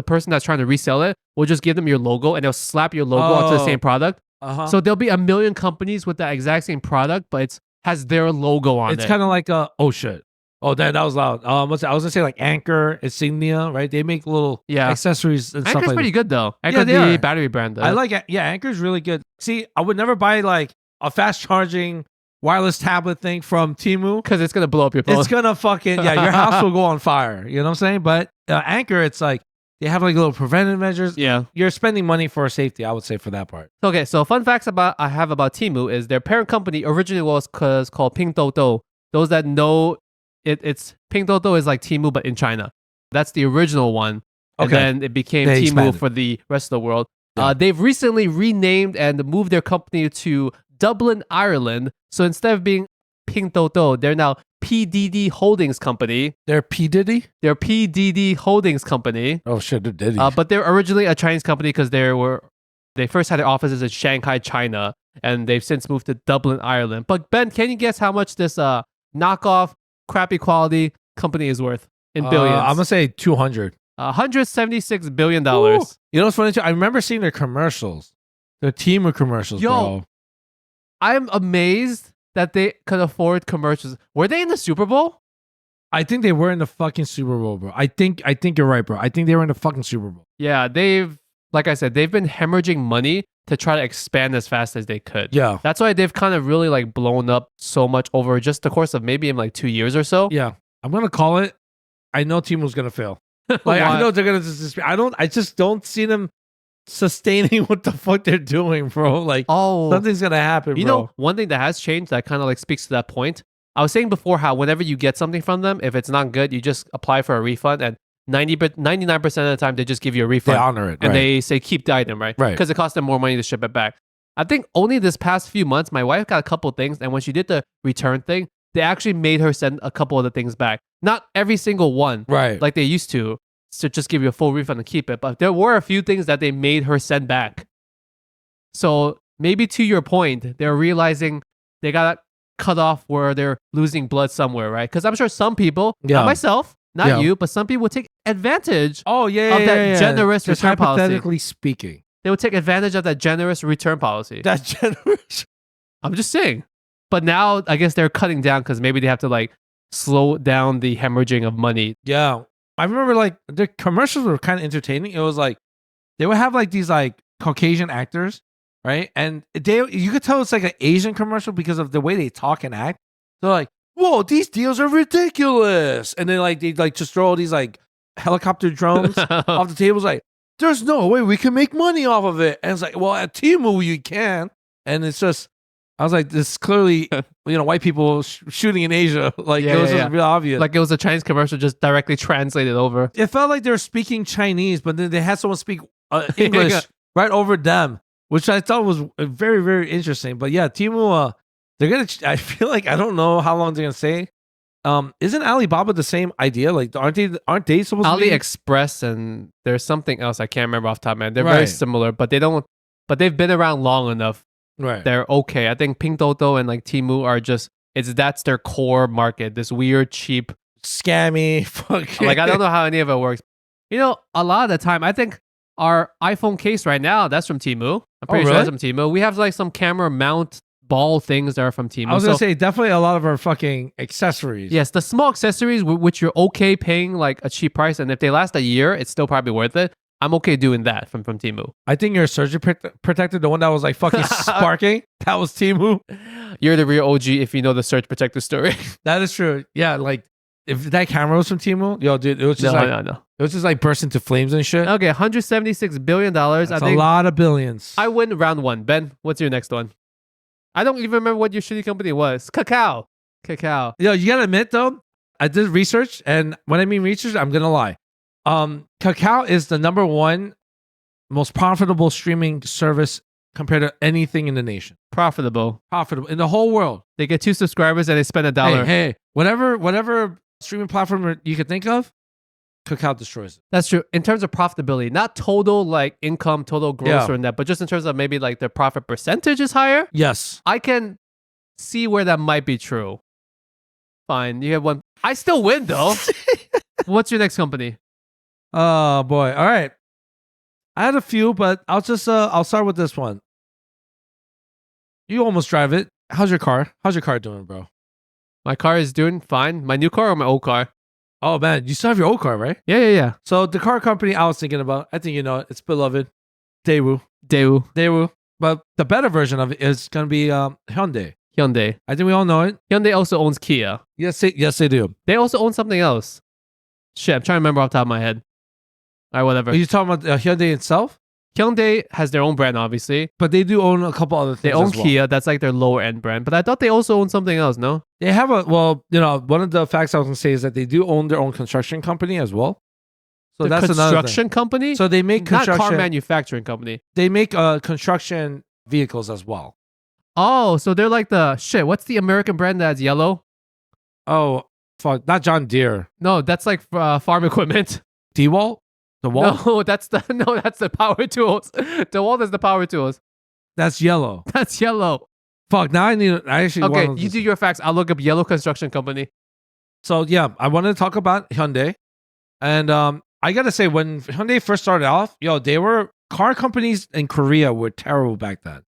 Speaker 1: person that's trying to resell it, will just give them your logo, and they'll slap your logo onto the same product.
Speaker 2: Uh-huh.
Speaker 1: So there'll be a million companies with that exact same product, but it has their logo on it.
Speaker 2: It's kind of like oh shit. Oh, that was loud. I was gonna say like Anchor, Insignia, right? They make little accessories and stuff
Speaker 1: Anchor's
Speaker 2: like
Speaker 1: pretty
Speaker 2: that.
Speaker 1: good though. Anchor,
Speaker 2: they
Speaker 1: the
Speaker 2: are.
Speaker 1: battery brand. Though.
Speaker 2: I like it. Yeah, Anchor's really good. See, I would never buy like a fast charging wireless tablet thing from Temu
Speaker 1: because it's gonna blow up your phone.
Speaker 2: It's gonna fucking your house will go on fire. You know what I'm saying? But Anchor, it's like they have like little preventive measures.
Speaker 1: Yeah,
Speaker 2: you're spending money for safety. I would say for that part.
Speaker 1: Okay, so fun facts I have about Temu is their parent company originally was called Pinduoduo. Those that know it's Pinduoduo is like Temu but in China. That's the original one. And then it became
Speaker 2: They
Speaker 1: Temu
Speaker 2: expanded.
Speaker 1: for the rest of the world.
Speaker 2: Yeah.
Speaker 1: They've recently renamed and moved their company to Dublin, Ireland. So instead of being Pinduoduo, they're now PDD Holdings Company.
Speaker 2: They're P Diddy.
Speaker 1: They're PDD Holdings Company.
Speaker 2: Oh shit, they're Diddy.
Speaker 1: But they're originally a Chinese company because they first had their offices in Shanghai, China, and they've since moved to Dublin, Ireland. But Ben, can you guess how much this knockoff, crappy quality company is worth in billions?
Speaker 2: I'm gonna say 200.
Speaker 1: $176 billion.
Speaker 2: Ooh. You know what's funny too? I remember seeing their commercials, their Temu commercials.
Speaker 1: Yo,
Speaker 2: bro.
Speaker 1: I'm amazed that they could afford commercials. Were they in the Super Bowl?
Speaker 2: I think they were in the fucking Super Bowl, bro. I think you're right, bro. I think they were in the fucking Super Bowl.
Speaker 1: Yeah, like I said, they've been hemorrhaging money to try to expand as fast as they could.
Speaker 2: Yeah.
Speaker 1: That's why they've kind of really like blown up so much over just the course of maybe in like 2 years or so.
Speaker 2: Yeah. I'm gonna call it. I know Temu's gonna fail. Like I know they're gonna just. I just don't see them sustaining what the fuck they're doing, bro. Like something's gonna happen.
Speaker 1: You know, one thing that has changed that kind of like speaks to that point. I was saying before how whenever you get something from them, if it's not good, you just apply for a refund, and 99% of the time they just give you a refund.
Speaker 2: They honor it,
Speaker 1: and they say keep the item, right?
Speaker 2: Right.
Speaker 1: Because it costs them more money to ship it back. I think only this past few months, my wife got a couple things, and when she did the return thing, they actually made her send a couple of the things back. Not every single one,
Speaker 2: right?
Speaker 1: Like they used to just give you a full refund and keep it. But there were a few things that they made her send back. So maybe to your point, they're realizing they got cut off where they're losing blood somewhere, right? Because I'm sure some people, not myself, not you, but some people would take advantage of that generous
Speaker 2: Just
Speaker 1: return policy.
Speaker 2: hypothetically speaking.
Speaker 1: They would take advantage of that generous return policy.
Speaker 2: That generous?
Speaker 1: I'm just saying. But now I guess they're cutting down because maybe they have to like slow down the hemorrhaging of money.
Speaker 2: Yeah. I remember like the commercials were kind of entertaining. It was like they would have like these like Caucasian actors, right? And you could tell it's like an Asian commercial because of the way they talk and act. They're like, whoa, these deals are ridiculous. And then like they like just throw all these like helicopter drones off the tables like, there's no way we can make money off of it. And it's like, well, at Temu you can. And it's just, I was like, this is clearly, white people shooting in Asia. Like it was just real obvious.
Speaker 1: Like it was a Chinese commercial just directly translated over.
Speaker 2: It felt like they were speaking Chinese, but then they had someone speak English right over them, which I thought was very, very interesting. But yeah, Temu, They're gonna. I feel like I don't know how long they're gonna say. Isn't Alibaba the same idea? Like, aren't they supposed to be?
Speaker 1: AliExpress and there's something else I can't remember off the top of my head. They're very
Speaker 2: Right.
Speaker 1: similar, but they don't. But they've been around long enough.
Speaker 2: Right.
Speaker 1: They're okay. I think Pinduoduo and like Temu are just. That's their core market. This weird, cheap,
Speaker 2: Scammy. Fucking.
Speaker 1: like I don't know how any of it works. You know, a lot of the time, I think our iPhone case right now that's from Temu. I'm pretty sure
Speaker 2: really?
Speaker 1: that's from Temu. We have like some camera mount ball things that are from Temu.
Speaker 2: I was gonna say definitely a lot of our fucking accessories.
Speaker 1: Yes, the small accessories which you're okay paying like a cheap price, and if they last a year, it's still probably worth it. I'm okay doing that from Temu.
Speaker 2: I think your surgery protector, the one that was like fucking sparking, that was Temu.
Speaker 1: You're the real OG if you know the surge protector story.
Speaker 2: That is true. Yeah, like if that camera was from Temu, yo, dude, it was just
Speaker 1: no.
Speaker 2: it was just like burst into flames and shit.
Speaker 1: Okay, $176 billion.
Speaker 2: That's
Speaker 1: I think
Speaker 2: a lot of billions.
Speaker 1: I win round one. Ben, what's your next one? I don't even remember what your shitty company was. Kakao.
Speaker 2: Yo, you gotta admit though, I did research, and when I mean research, I'm gonna lie. Kakao is the number one most profitable streaming service compared to anything in the nation.
Speaker 1: Profitable
Speaker 2: In the whole world.
Speaker 1: They get 2 subscribers and they spend $1.
Speaker 2: Hey, whatever streaming platform you could think of, Kakao destroys it.
Speaker 1: That's true. In terms of profitability, not total like income, total gross
Speaker 2: Yeah.
Speaker 1: or net, but just in terms of maybe like their profit percentage is higher.
Speaker 2: Yes.
Speaker 1: I can see where that might be true. Fine, you have one. I still win though. What's your next company?
Speaker 2: Oh boy. All right. I had a few, but I'll start with this one. You almost drive it. How's your car? How's your car doing, bro?
Speaker 1: My car is doing fine. My new car or my old car?
Speaker 2: Oh man, you still have your old car, right?
Speaker 1: Yeah.
Speaker 2: So the car company I was thinking about, I think you know it, it's beloved, Daewoo.
Speaker 1: Daewoo.
Speaker 2: But the better version of it is gonna be Hyundai.
Speaker 1: Hyundai.
Speaker 2: I think we all know it.
Speaker 1: Hyundai also owns Kia.
Speaker 2: Yes, they do.
Speaker 1: They also own something else. Shit, I'm trying to remember off the top of my head. All right, whatever.
Speaker 2: Are you talking about Hyundai itself?
Speaker 1: Hyundai has their own brand, obviously.
Speaker 2: But they do own a couple other things.
Speaker 1: They own
Speaker 2: as well.
Speaker 1: Kia. That's like their lower end brand. But I thought they also own something else, no?
Speaker 2: They have one of the facts I was gonna say is that they do own their own construction company as well. So
Speaker 1: The
Speaker 2: that's another
Speaker 1: construction
Speaker 2: thing.
Speaker 1: company?
Speaker 2: So they make
Speaker 1: Not
Speaker 2: construction.
Speaker 1: car manufacturing company.
Speaker 2: They make construction vehicles as well.
Speaker 1: Oh, so they're like the shit. What's the American brand that's yellow?
Speaker 2: Oh, fuck, not John Deere.
Speaker 1: No, that's like farm equipment.
Speaker 2: DeWalt? The Walt?
Speaker 1: No, that's the power tools. The wall is the power tools.
Speaker 2: That's yellow.
Speaker 1: That's yellow.
Speaker 2: Fuck, now I actually
Speaker 1: Okay,
Speaker 2: want to
Speaker 1: you do your facts. I'll look up yellow construction company.
Speaker 2: So yeah, I wanted to talk about Hyundai. And I gotta say, when Hyundai first started off, car companies in Korea were terrible back then.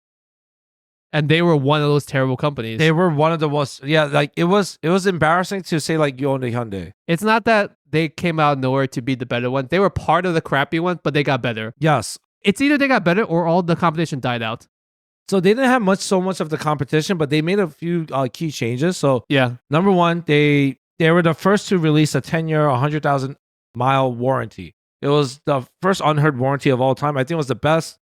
Speaker 1: And they were one of those terrible companies.
Speaker 2: They were one of the most, like it was embarrassing to say like you owned a Hyundai.
Speaker 1: It's not that they came out of nowhere to be the better one. They were part of the crappy one, but they got better.
Speaker 2: Yes.
Speaker 1: It's either they got better or all the competition died out.
Speaker 2: So they didn't have so much of the competition, but they made a few key changes. So
Speaker 1: Yeah.
Speaker 2: number one, they were the first to release a 10-year, 100,000 mile warranty. It was the first unheard warranty of all time. I think it was the best.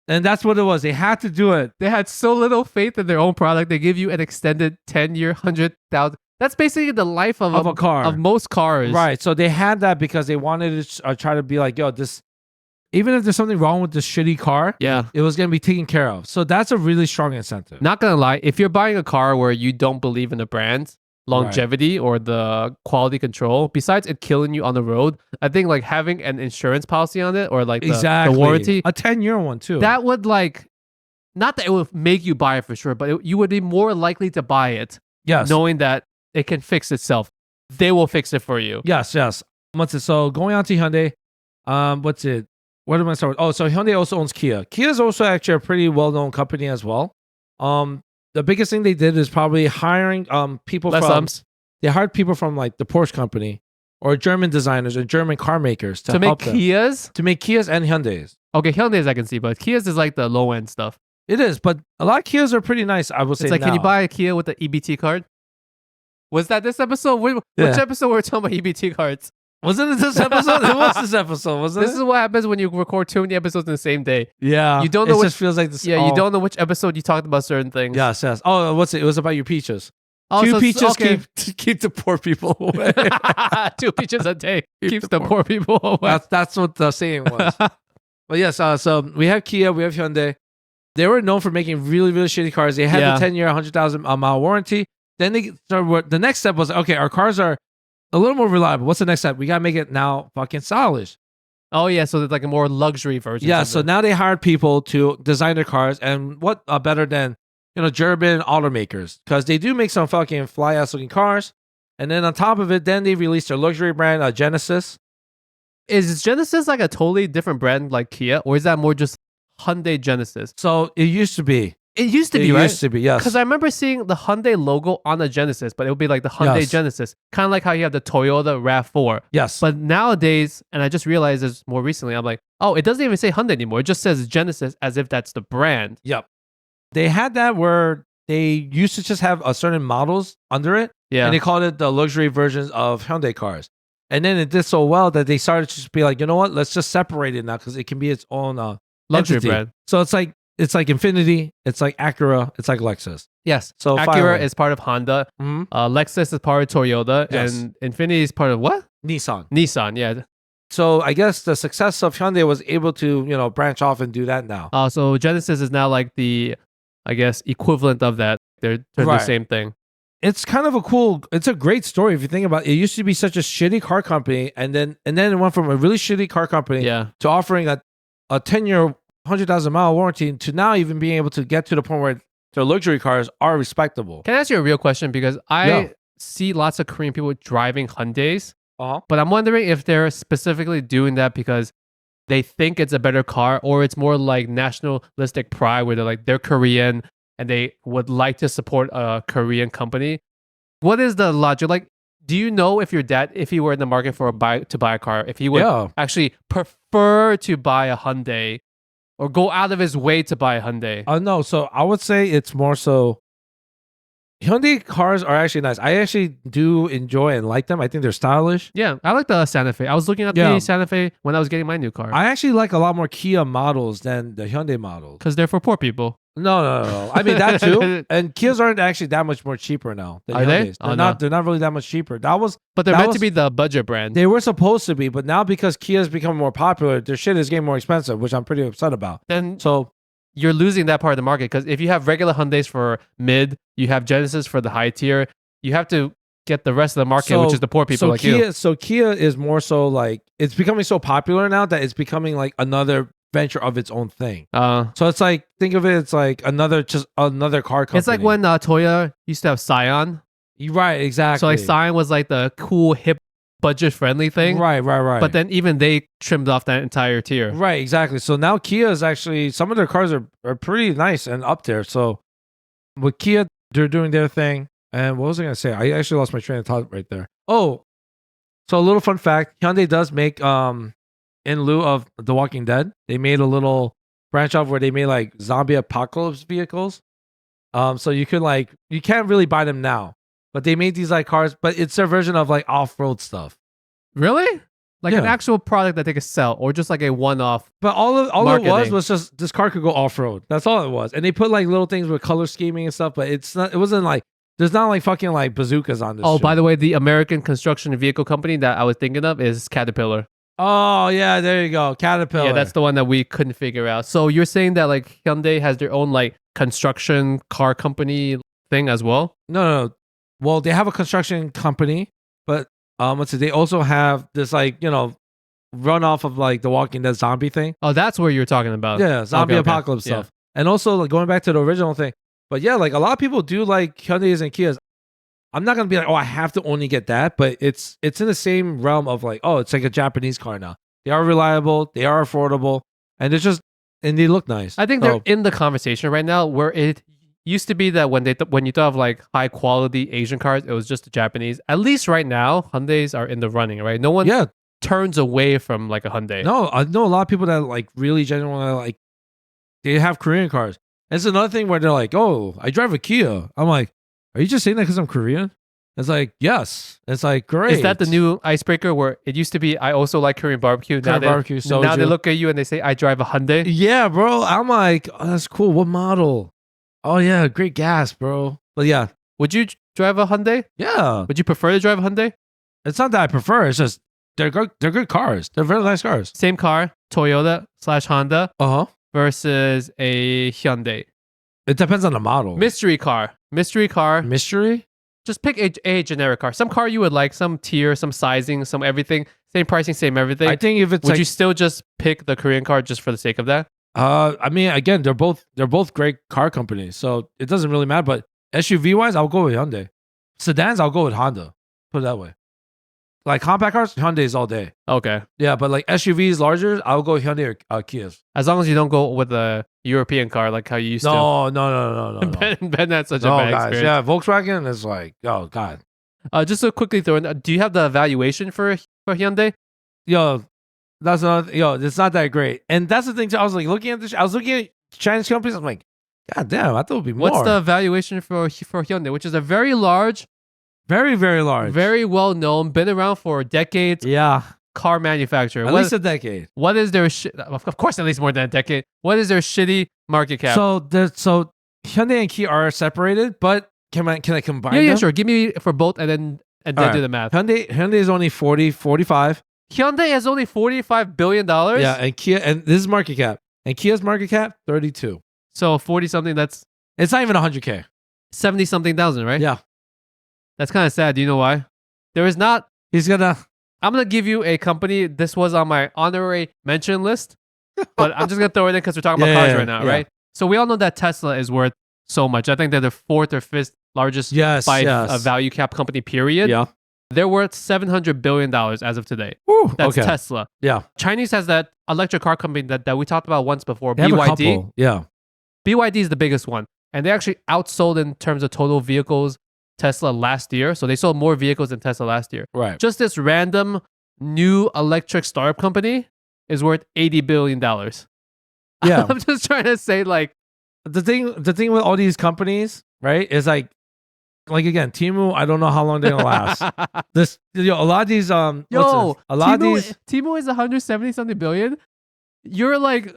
Speaker 2: And that's what it was. They had to do it.
Speaker 1: They had so little faith in their own product. They give you an extended 10-year, 100,000. That's basically the life of
Speaker 2: a car.
Speaker 1: Of most cars.
Speaker 2: Right. So they had that because they wanted to try to be like, yo, this, even if there's something wrong with this shitty car,
Speaker 1: Yeah.
Speaker 2: it was going to be taken care of. So that's a really strong incentive.
Speaker 1: Not gonna lie, if you're buying a car where you don't believe in the brand longevity or the quality control, besides it killing you on the road, I think like having an insurance policy on it or like the warranty,
Speaker 2: a 10-year one too.
Speaker 1: that would like, not that it would make you buy it for sure, but you would be more likely to buy it
Speaker 2: yes.
Speaker 1: knowing that it can fix itself. They will fix it for you.
Speaker 2: Yes. So going on to Hyundai, what's it? Where do I start with? Oh, so Hyundai also owns Kia. Kia is also actually a pretty well-known company as well. The biggest thing they did is probably hiring people they hired people from like the Porsche company or German designers or German car makers to
Speaker 1: make
Speaker 2: help them.
Speaker 1: Kias?
Speaker 2: To make Kias and Hyundais.
Speaker 1: Okay, Hyundai's I can see, but Kias is like the low end stuff.
Speaker 2: It is, but a lot of Kias are pretty nice, I will say.
Speaker 1: It's like,
Speaker 2: now.
Speaker 1: can you buy a Kia with the EBT card? Was that this episode? Which episode were we talking about EBT cards?
Speaker 2: Wasn't it this episode? It was this episode, wasn't it?
Speaker 1: This is what happens when you record too many episodes in the same day.
Speaker 2: Yeah.
Speaker 1: You don't know
Speaker 2: it
Speaker 1: which
Speaker 2: just feels like this.
Speaker 1: Yeah, you don't know which episode you talked about certain things.
Speaker 2: Yes. Oh, what's it? It was about your peaches.
Speaker 1: Oh,
Speaker 2: Two
Speaker 1: so
Speaker 2: peaches keep the poor people away.
Speaker 1: 2 peaches a day keeps the poor people away.
Speaker 2: That's what the saying was. But yes, so we have Kia, we have Hyundai. They were known for making really, really shitty cars. They had
Speaker 1: Yeah.
Speaker 2: the 10-year, 100,000 mile warranty. Then they started, the next step was, okay, our cars are a little more reliable. What's the next step? We got to make it now fucking stylish.
Speaker 1: Oh yeah, so it's like a more luxury version.
Speaker 2: Yeah, so now they hired people to design their cars. And what better than, German automakers? Because they do make some fucking fly-ass looking cars. And then on top of it, then they released their luxury brand, Genesis.
Speaker 1: Is Genesis like a totally different brand like Kia, or is that more just Hyundai Genesis?
Speaker 2: So it used to be.
Speaker 1: It used to
Speaker 2: It
Speaker 1: be, right?
Speaker 2: used to be, yes.
Speaker 1: Because I remember seeing the Hyundai logo on the Genesis, but it would be like the Hyundai
Speaker 2: Yes.
Speaker 1: Genesis, kind of like how you have the Toyota RAV4.
Speaker 2: Yes.
Speaker 1: But nowadays, and I just realized this more recently, I'm like, oh, it doesn't even say Hyundai anymore. It just says Genesis as if that's the brand.
Speaker 2: Yep. They had that where they used to just have a certain models under it,
Speaker 1: Yeah.
Speaker 2: and they called it the luxury versions of Hyundai cars. And then it did so well that they started to just be like, you know what? Let's just separate it now because it can be its own
Speaker 1: Luxury
Speaker 2: entity.
Speaker 1: brand.
Speaker 2: So it's like Infiniti, it's like Acura, it's like Lexus.
Speaker 1: Yes.
Speaker 2: So
Speaker 1: Acura
Speaker 2: finally.
Speaker 1: is part of Honda.
Speaker 2: Mhm.
Speaker 1: Lexus is part of Toyota.
Speaker 2: Yes.
Speaker 1: And Infiniti is part of what?
Speaker 2: Nissan.
Speaker 1: Nissan, yeah.
Speaker 2: So I guess the success of Hyundai was able to, branch off and do that now.
Speaker 1: So Genesis is now like the, I guess, equivalent of that. They're the
Speaker 2: Right.
Speaker 1: same thing.
Speaker 2: It's kind of it's a great story if you think about it. It used to be such a shitty car company, and then it went from a really shitty car company
Speaker 1: Yeah.
Speaker 2: to offering a 10-year, 100,000 mile warranty to now even being able to get to the point where their luxury cars are respectable.
Speaker 1: Can I ask you a real question? Because I
Speaker 2: Yeah.
Speaker 1: see lots of Korean people driving Hyundais,
Speaker 2: Uh-huh.
Speaker 1: but I'm wondering if they're specifically doing that because they think it's a better car, or it's more like nationalistic pride where they're Korean and they would like to support a Korean company. What is the logic? Like, do you know if your dad, if he were in the market for to buy a car, if he would
Speaker 2: Yeah.
Speaker 1: actually prefer to buy a Hyundai or go out of his way to buy a Hyundai?
Speaker 2: No, so I would say it's more so Hyundai cars are actually nice. I actually do enjoy and like them. I think they're stylish.
Speaker 1: Yeah, I like the Santa Fe. I was looking at
Speaker 2: Yeah.
Speaker 1: the Santa Fe when I was getting my new car
Speaker 2: I actually like a lot more Kia models than the Hyundai models.
Speaker 1: because they're for poor people.
Speaker 2: No. I mean that too. And Kias aren't actually that much more cheaper now. Than
Speaker 1: Are they?
Speaker 2: Hyundais.
Speaker 1: Oh,
Speaker 2: They're
Speaker 1: no.
Speaker 2: not. They're not really that much cheaper. That was
Speaker 1: But they're
Speaker 2: That
Speaker 1: meant
Speaker 2: was-
Speaker 1: to be the budget brand.
Speaker 2: they were supposed to be, but now because Kia's become more popular, their shit is getting more expensive, which I'm pretty upset about.
Speaker 1: Then
Speaker 2: So
Speaker 1: you're losing that part of the market because if you have regular Hyundais for mid, you have Genesis for the high tier, you have to get the rest of the market, which is the poor people like you.
Speaker 2: So Kia is more so like it's becoming so popular now that it's becoming like another venture of its own thing. So it's like think of it, it's like another car company.
Speaker 1: It's like when Toyota used to have Scion.
Speaker 2: You're right, exactly.
Speaker 1: So like Scion was like the cool, hip, budget-friendly thing.
Speaker 2: Right.
Speaker 1: But then even they trimmed off that entire tier.
Speaker 2: Right, exactly. So now Kia is actually some of their cars are pretty nice and up there. So with Kia, they're doing their thing. And what was I gonna say? I actually lost my train of thought right there. Oh, so a little fun fact: Hyundai does make in lieu of The Walking Dead, they made a little branch off where they made like zombie apocalypse vehicles. So you can't really buy them now, but they made these like cars, but it's their version of like off-road stuff.
Speaker 1: Really? Like an
Speaker 2: Yeah.
Speaker 1: actual product that they could sell, or just like a one-off.
Speaker 2: But all it
Speaker 1: Marketing.
Speaker 2: was just this car could go off road. That's all it was. And they put like little things with color scheming and stuff, but it wasn't like there's not like fucking like bazookas on this.
Speaker 1: Oh,
Speaker 2: shit.
Speaker 1: by the way, the American construction vehicle company that I was thinking of is Caterpillar.
Speaker 2: Oh yeah, there you go. Caterpillar.
Speaker 1: Yeah, that's the one that we couldn't figure out. So you're saying that like Hyundai has their own like construction car company thing as well?
Speaker 2: No. Well, they have a construction company, but let's see, they also have this like, run off of like the Walking Dead zombie thing.
Speaker 1: Oh, that's where you're talking about.
Speaker 2: Yeah, zombie
Speaker 1: Okay.
Speaker 2: apocalypse
Speaker 1: Yeah.
Speaker 2: stuff. And also like going back to the original thing. But yeah, like a lot of people do like Hyundais and Kias. I'm not gonna be like, oh, I have to only get that, but it's in the same realm of like, oh, it's like a Japanese car now. They are reliable, they are affordable, and they look nice.
Speaker 1: I think
Speaker 2: So,
Speaker 1: they're in the conversation right now where it used to be that when you thought of like high quality Asian cars, it was just the Japanese. At least right now, Hyundais are in the running, right? No one
Speaker 2: yeah,
Speaker 1: turns away from like a Hyundai.
Speaker 2: no, I know a lot of people that like really genuinely like they have Korean cars. And it's another thing where they're like, oh, I drive a Kia. I'm like, are you just saying that because I'm Korean? It's like, yes. It's like, great.
Speaker 1: Is that the new icebreaker where it used to be, I also like Korean barbecue?
Speaker 2: Korean barbecue,
Speaker 1: now they
Speaker 2: soju.
Speaker 1: look at you and they say, I drive a Hyundai.
Speaker 2: Yeah, bro. I'm like, oh, that's cool. What model? Oh yeah, great gas, bro. But yeah,
Speaker 1: Would you drive a Hyundai?
Speaker 2: yeah.
Speaker 1: Would you prefer to drive a Hyundai?
Speaker 2: It's not that I prefer. It's just they're good cars. They're very nice cars.
Speaker 1: Same car, Toyota / Honda
Speaker 2: Uh huh.
Speaker 1: versus a Hyundai.
Speaker 2: It depends on the model.
Speaker 1: Mystery car.
Speaker 2: Mystery?
Speaker 1: Just pick a generic car. Some car you would like, some tier, some sizing, some everything. Same pricing, same everything.
Speaker 2: I think if it's
Speaker 1: would you still just pick the Korean car just for the sake of that?
Speaker 2: I mean, again, they're both great car companies, so it doesn't really matter. But SUV wise, I'll go with Hyundai. Sedans, I'll go with Honda. Put it that way. Like compact cars, Hyundai's all day.
Speaker 1: Okay.
Speaker 2: Yeah, but like SUVs, larger, I'll go Hyundai or Kias.
Speaker 1: As long as you don't go with a European car like how you used to.
Speaker 2: No.
Speaker 1: Ben had such a
Speaker 2: No,
Speaker 1: bad
Speaker 2: guys.
Speaker 1: experience.
Speaker 2: Yeah, Volkswagen is like, oh god.
Speaker 1: Just to quickly throw in, do you have the valuation for Hyundai?
Speaker 2: Yo, it's not that great. And that's the thing too. I was like looking at this. I was looking at Chinese companies. I'm like, god damn, I thought it would be more.
Speaker 1: What's the valuation for Hyundai, which is a very large,
Speaker 2: very, very large,
Speaker 1: very well known, been around for decades.
Speaker 2: Yeah,
Speaker 1: car manufacturer.
Speaker 2: At least a decade.
Speaker 1: What is their of course at least more than a decade. What is their shitty market cap?
Speaker 2: So Hyundai and Kia are separated, but can I combine them?
Speaker 1: Yeah, sure. Give me for both and then
Speaker 2: right.
Speaker 1: do the math.
Speaker 2: Hyundai is only 45.
Speaker 1: Hyundai has only $45 billion.
Speaker 2: Yeah, and Kia, and this is market cap. And Kia's market cap, 32.
Speaker 1: So 40 something,
Speaker 2: it's not even 100K.
Speaker 1: 70 something thousand, right?
Speaker 2: Yeah.
Speaker 1: That's kind of sad. Do you know why? There is not. I'm going to give you a company. This was on my honorary mention list, but I'm just going to throw it in because we're talking about cars right now, right? So we all know that Tesla is worth so much. I think they're the fourth or fifth largest by value cap company, period.
Speaker 2: Yeah.
Speaker 1: They're worth $700 billion as of today.
Speaker 2: Ooh,
Speaker 1: That's Tesla.
Speaker 2: Yeah.
Speaker 1: Chinese has that electric car company that we talked about once before,
Speaker 2: They have a
Speaker 1: BYD.
Speaker 2: couple. Yeah.
Speaker 1: BYD is the biggest one. And they actually outsold in terms of total vehicles Tesla last year. So they sold more vehicles than Tesla last year.
Speaker 2: Right.
Speaker 1: Just this random new electric startup company is worth $80 billion.
Speaker 2: Yeah.
Speaker 1: I'm just trying to say, like,
Speaker 2: the thing with all these companies, right, is like again, Temu, I don't know how long they're gonna last. A lot of these
Speaker 1: Temu is 170 something billion. You're like,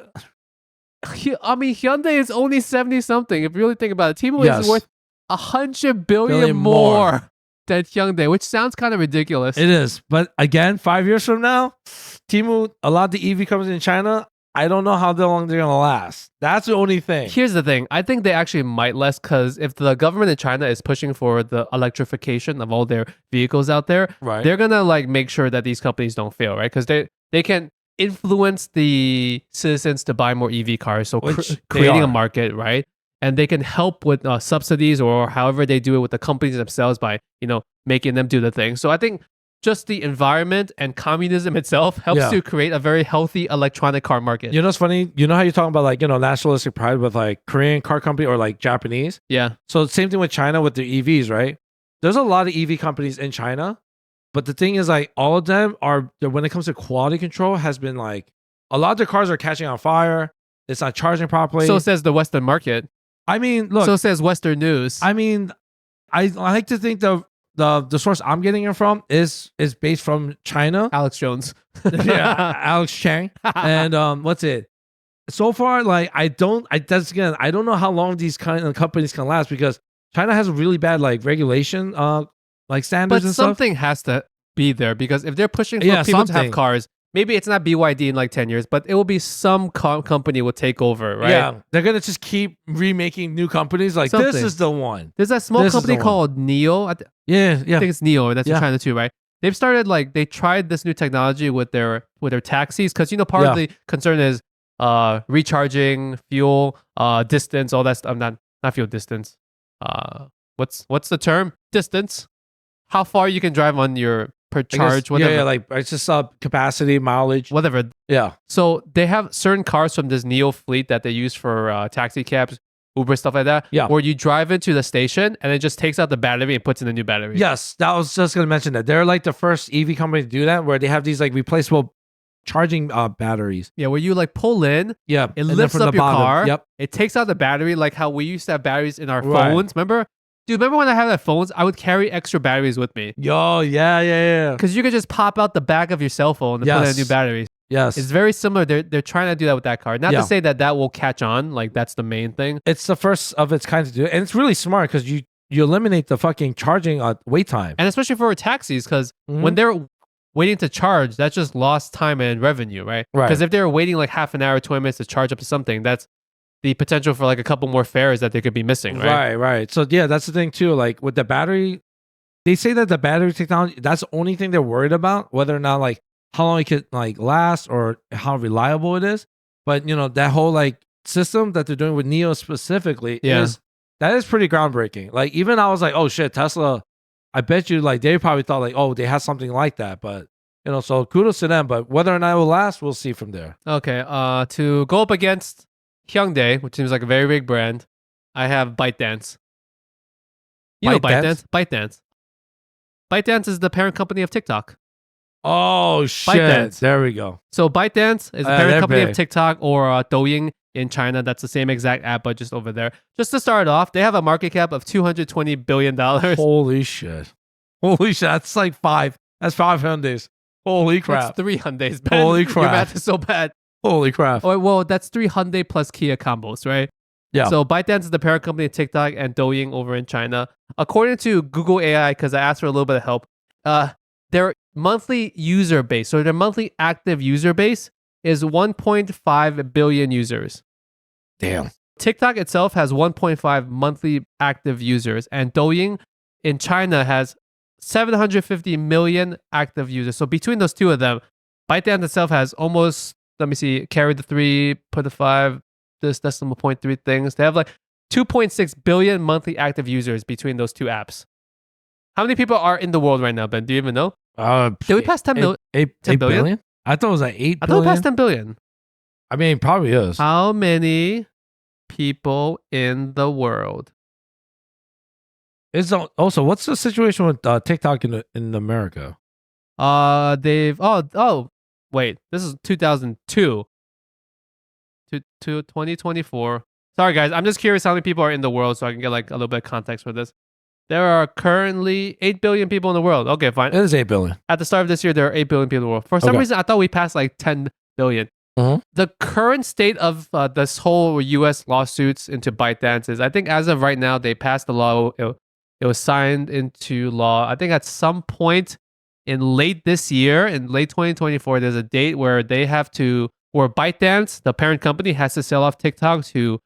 Speaker 1: I mean, Hyundai is only 70 something. If you really think about it, Temu is worth 100 billion more than Hyundai, which sounds kind of ridiculous.
Speaker 2: It is, but again, 5 years from now, Temu, a lot of the EV companies in China, I don't know how long they're gonna last. That's the only thing.
Speaker 1: Here's the thing. I think they actually might last because if the government in China is pushing for the electrification of all their vehicles out there,
Speaker 2: right,
Speaker 1: they're gonna like make sure that these companies don't fail, right? Because they can influence the citizens to buy more EV cars, so creating a market, right? And they can help with subsidies or however they do it with the companies themselves by making them do the thing. So I think just the environment and communism itself helps to create a very healthy electronic car market.
Speaker 2: You know what's funny? You know how you're talking about like, nationalistic pride with like Korean car company or like Japanese?
Speaker 1: Yeah.
Speaker 2: So same thing with China with their EVs, right? There's a lot of EV companies in China, but the thing is like all of them are, when it comes to quality control, has been like, a lot of their cars are catching on fire. It's not charging properly.
Speaker 1: So says the Western market.
Speaker 2: I mean, look.
Speaker 1: So says Western news.
Speaker 2: I mean, I like to think the source I'm getting it from is based from China.
Speaker 1: Alex Jones.
Speaker 2: Yeah, Alex Chang. And what's it? So far, like I don't know how long these kind of companies can last because China has a really bad like regulation like standards and stuff.
Speaker 1: But something has to be there because if they're pushing for people to have cars, maybe it's not BYD in like 10 years, but it will be some company will take over, right?
Speaker 2: Yeah, they're going to just keep remaking new companies. Like, this is the one.
Speaker 1: There's that small company called Neo. I think it's Neo. That's in China too, right? They've started they tried this new technology with their taxis because, part of the concern is recharging, fuel, distance, all that stuff. Not fuel, distance. What's the term? Distance. How far you can drive on your per charge, whatever.
Speaker 2: Yeah, like it's just capacity, mileage,
Speaker 1: whatever.
Speaker 2: Yeah.
Speaker 1: So they have certain cars from this Neo fleet that they use for taxi cabs, Uber, stuff like that.
Speaker 2: Yeah.
Speaker 1: Where you drive into the station and it just takes out the battery and puts in a new battery.
Speaker 2: Yes, that was just gonna mention that they're like the first EV company to do that, where they have these like replaceable charging batteries.
Speaker 1: Yeah, where you like pull in.
Speaker 2: Yeah.
Speaker 1: It lifts up your car.
Speaker 2: Yep.
Speaker 1: It takes out the battery like how we used to have batteries in our phones. Remember? Dude, remember when I had phones? I would carry extra batteries with me.
Speaker 2: Yo, yeah.
Speaker 1: Because you could just pop out the back of your cell phone and put in new batteries.
Speaker 2: Yes.
Speaker 1: It's very similar. They're trying to do that with that car. Not to say that will catch on. Like, that's the main thing.
Speaker 2: It's the first of its kind to do it. And it's really smart because you eliminate the fucking charging wait time.
Speaker 1: And especially for taxis, because when they're waiting to charge, that's just lost time and revenue, right?
Speaker 2: Right.
Speaker 1: Because if they're waiting like half an hour, 20 minutes to charge up to something, that's the potential for like a couple more fares that they could be missing, right?
Speaker 2: Right. So yeah, that's the thing too. Like with the battery, they say that the battery technology, that's the only thing they're worried about, whether or not like how long it could like last or how reliable it is. But that whole like system that they're doing with Neo specifically is pretty groundbreaking. Like even I was like, oh shit, Tesla, I bet you like they probably thought like, oh, they had something like that. But so kudos to them. But whether or not it will last, we'll see from there.
Speaker 1: Okay. To go up against Hyundai, which seems like a very big brand, I have ByteDance. You know ByteDance? ByteDance. ByteDance is the parent company of TikTok.
Speaker 2: Oh shit!
Speaker 1: ByteDance.
Speaker 2: There we go.
Speaker 1: So ByteDance is the parent company
Speaker 2: big.
Speaker 1: of TikTok or Douyin in China. That's the same exact app, but just over there. Just to start off, they have a market cap of $220 billion.
Speaker 2: Holy shit! That's like five. That's 5 Hyundais. Holy crap!
Speaker 1: That's 3 Hyundais, Ben.
Speaker 2: Holy crap!
Speaker 1: Your math is so bad.
Speaker 2: Holy crap!
Speaker 1: Oh, well, that's 3 Hyundai plus Kia combos, right?
Speaker 2: Yeah.
Speaker 1: So ByteDance is the parent company of TikTok and Douyin over in China. According to Google AI, because I asked for a little bit of help, their monthly user base, so their monthly active user base is 1.5 billion users.
Speaker 2: Damn.
Speaker 1: TikTok itself has 1.5 monthly active users, and Douyin in China has 750 million active users. So between those two of them, ByteDance itself has almost, let me see, carry the 3, put the 5, this decimal point 3 things. They have like 2.6 billion monthly active users between those two apps. How many people are in the world right now, Ben? Do you even know? Did we pass 10 billion?
Speaker 2: 8 billion? I thought it was like 8
Speaker 1: I
Speaker 2: billion.
Speaker 1: thought we passed 10 billion.
Speaker 2: I mean, it probably is.
Speaker 1: How many people in the world?
Speaker 2: Also, what's the situation with TikTok in America?
Speaker 1: Wait, this is 2002 to 2024. Sorry guys, I'm just curious how many people are in the world so I can get like a little bit of context for this. There are currently 8 billion people in the world. Okay, fine.
Speaker 2: It is 8 billion.
Speaker 1: At the start of this year, there are 8 billion people in the world. For some reason, I thought we passed like 10 billion.
Speaker 2: Mm-hmm.
Speaker 1: The current state of this whole U.S. lawsuits into ByteDance is, I think as of right now, they passed the law. It was signed into law. I think at some point in late this year, in late 2024, there's a date where they have to, or ByteDance, the parent company, has to sell off TikTok to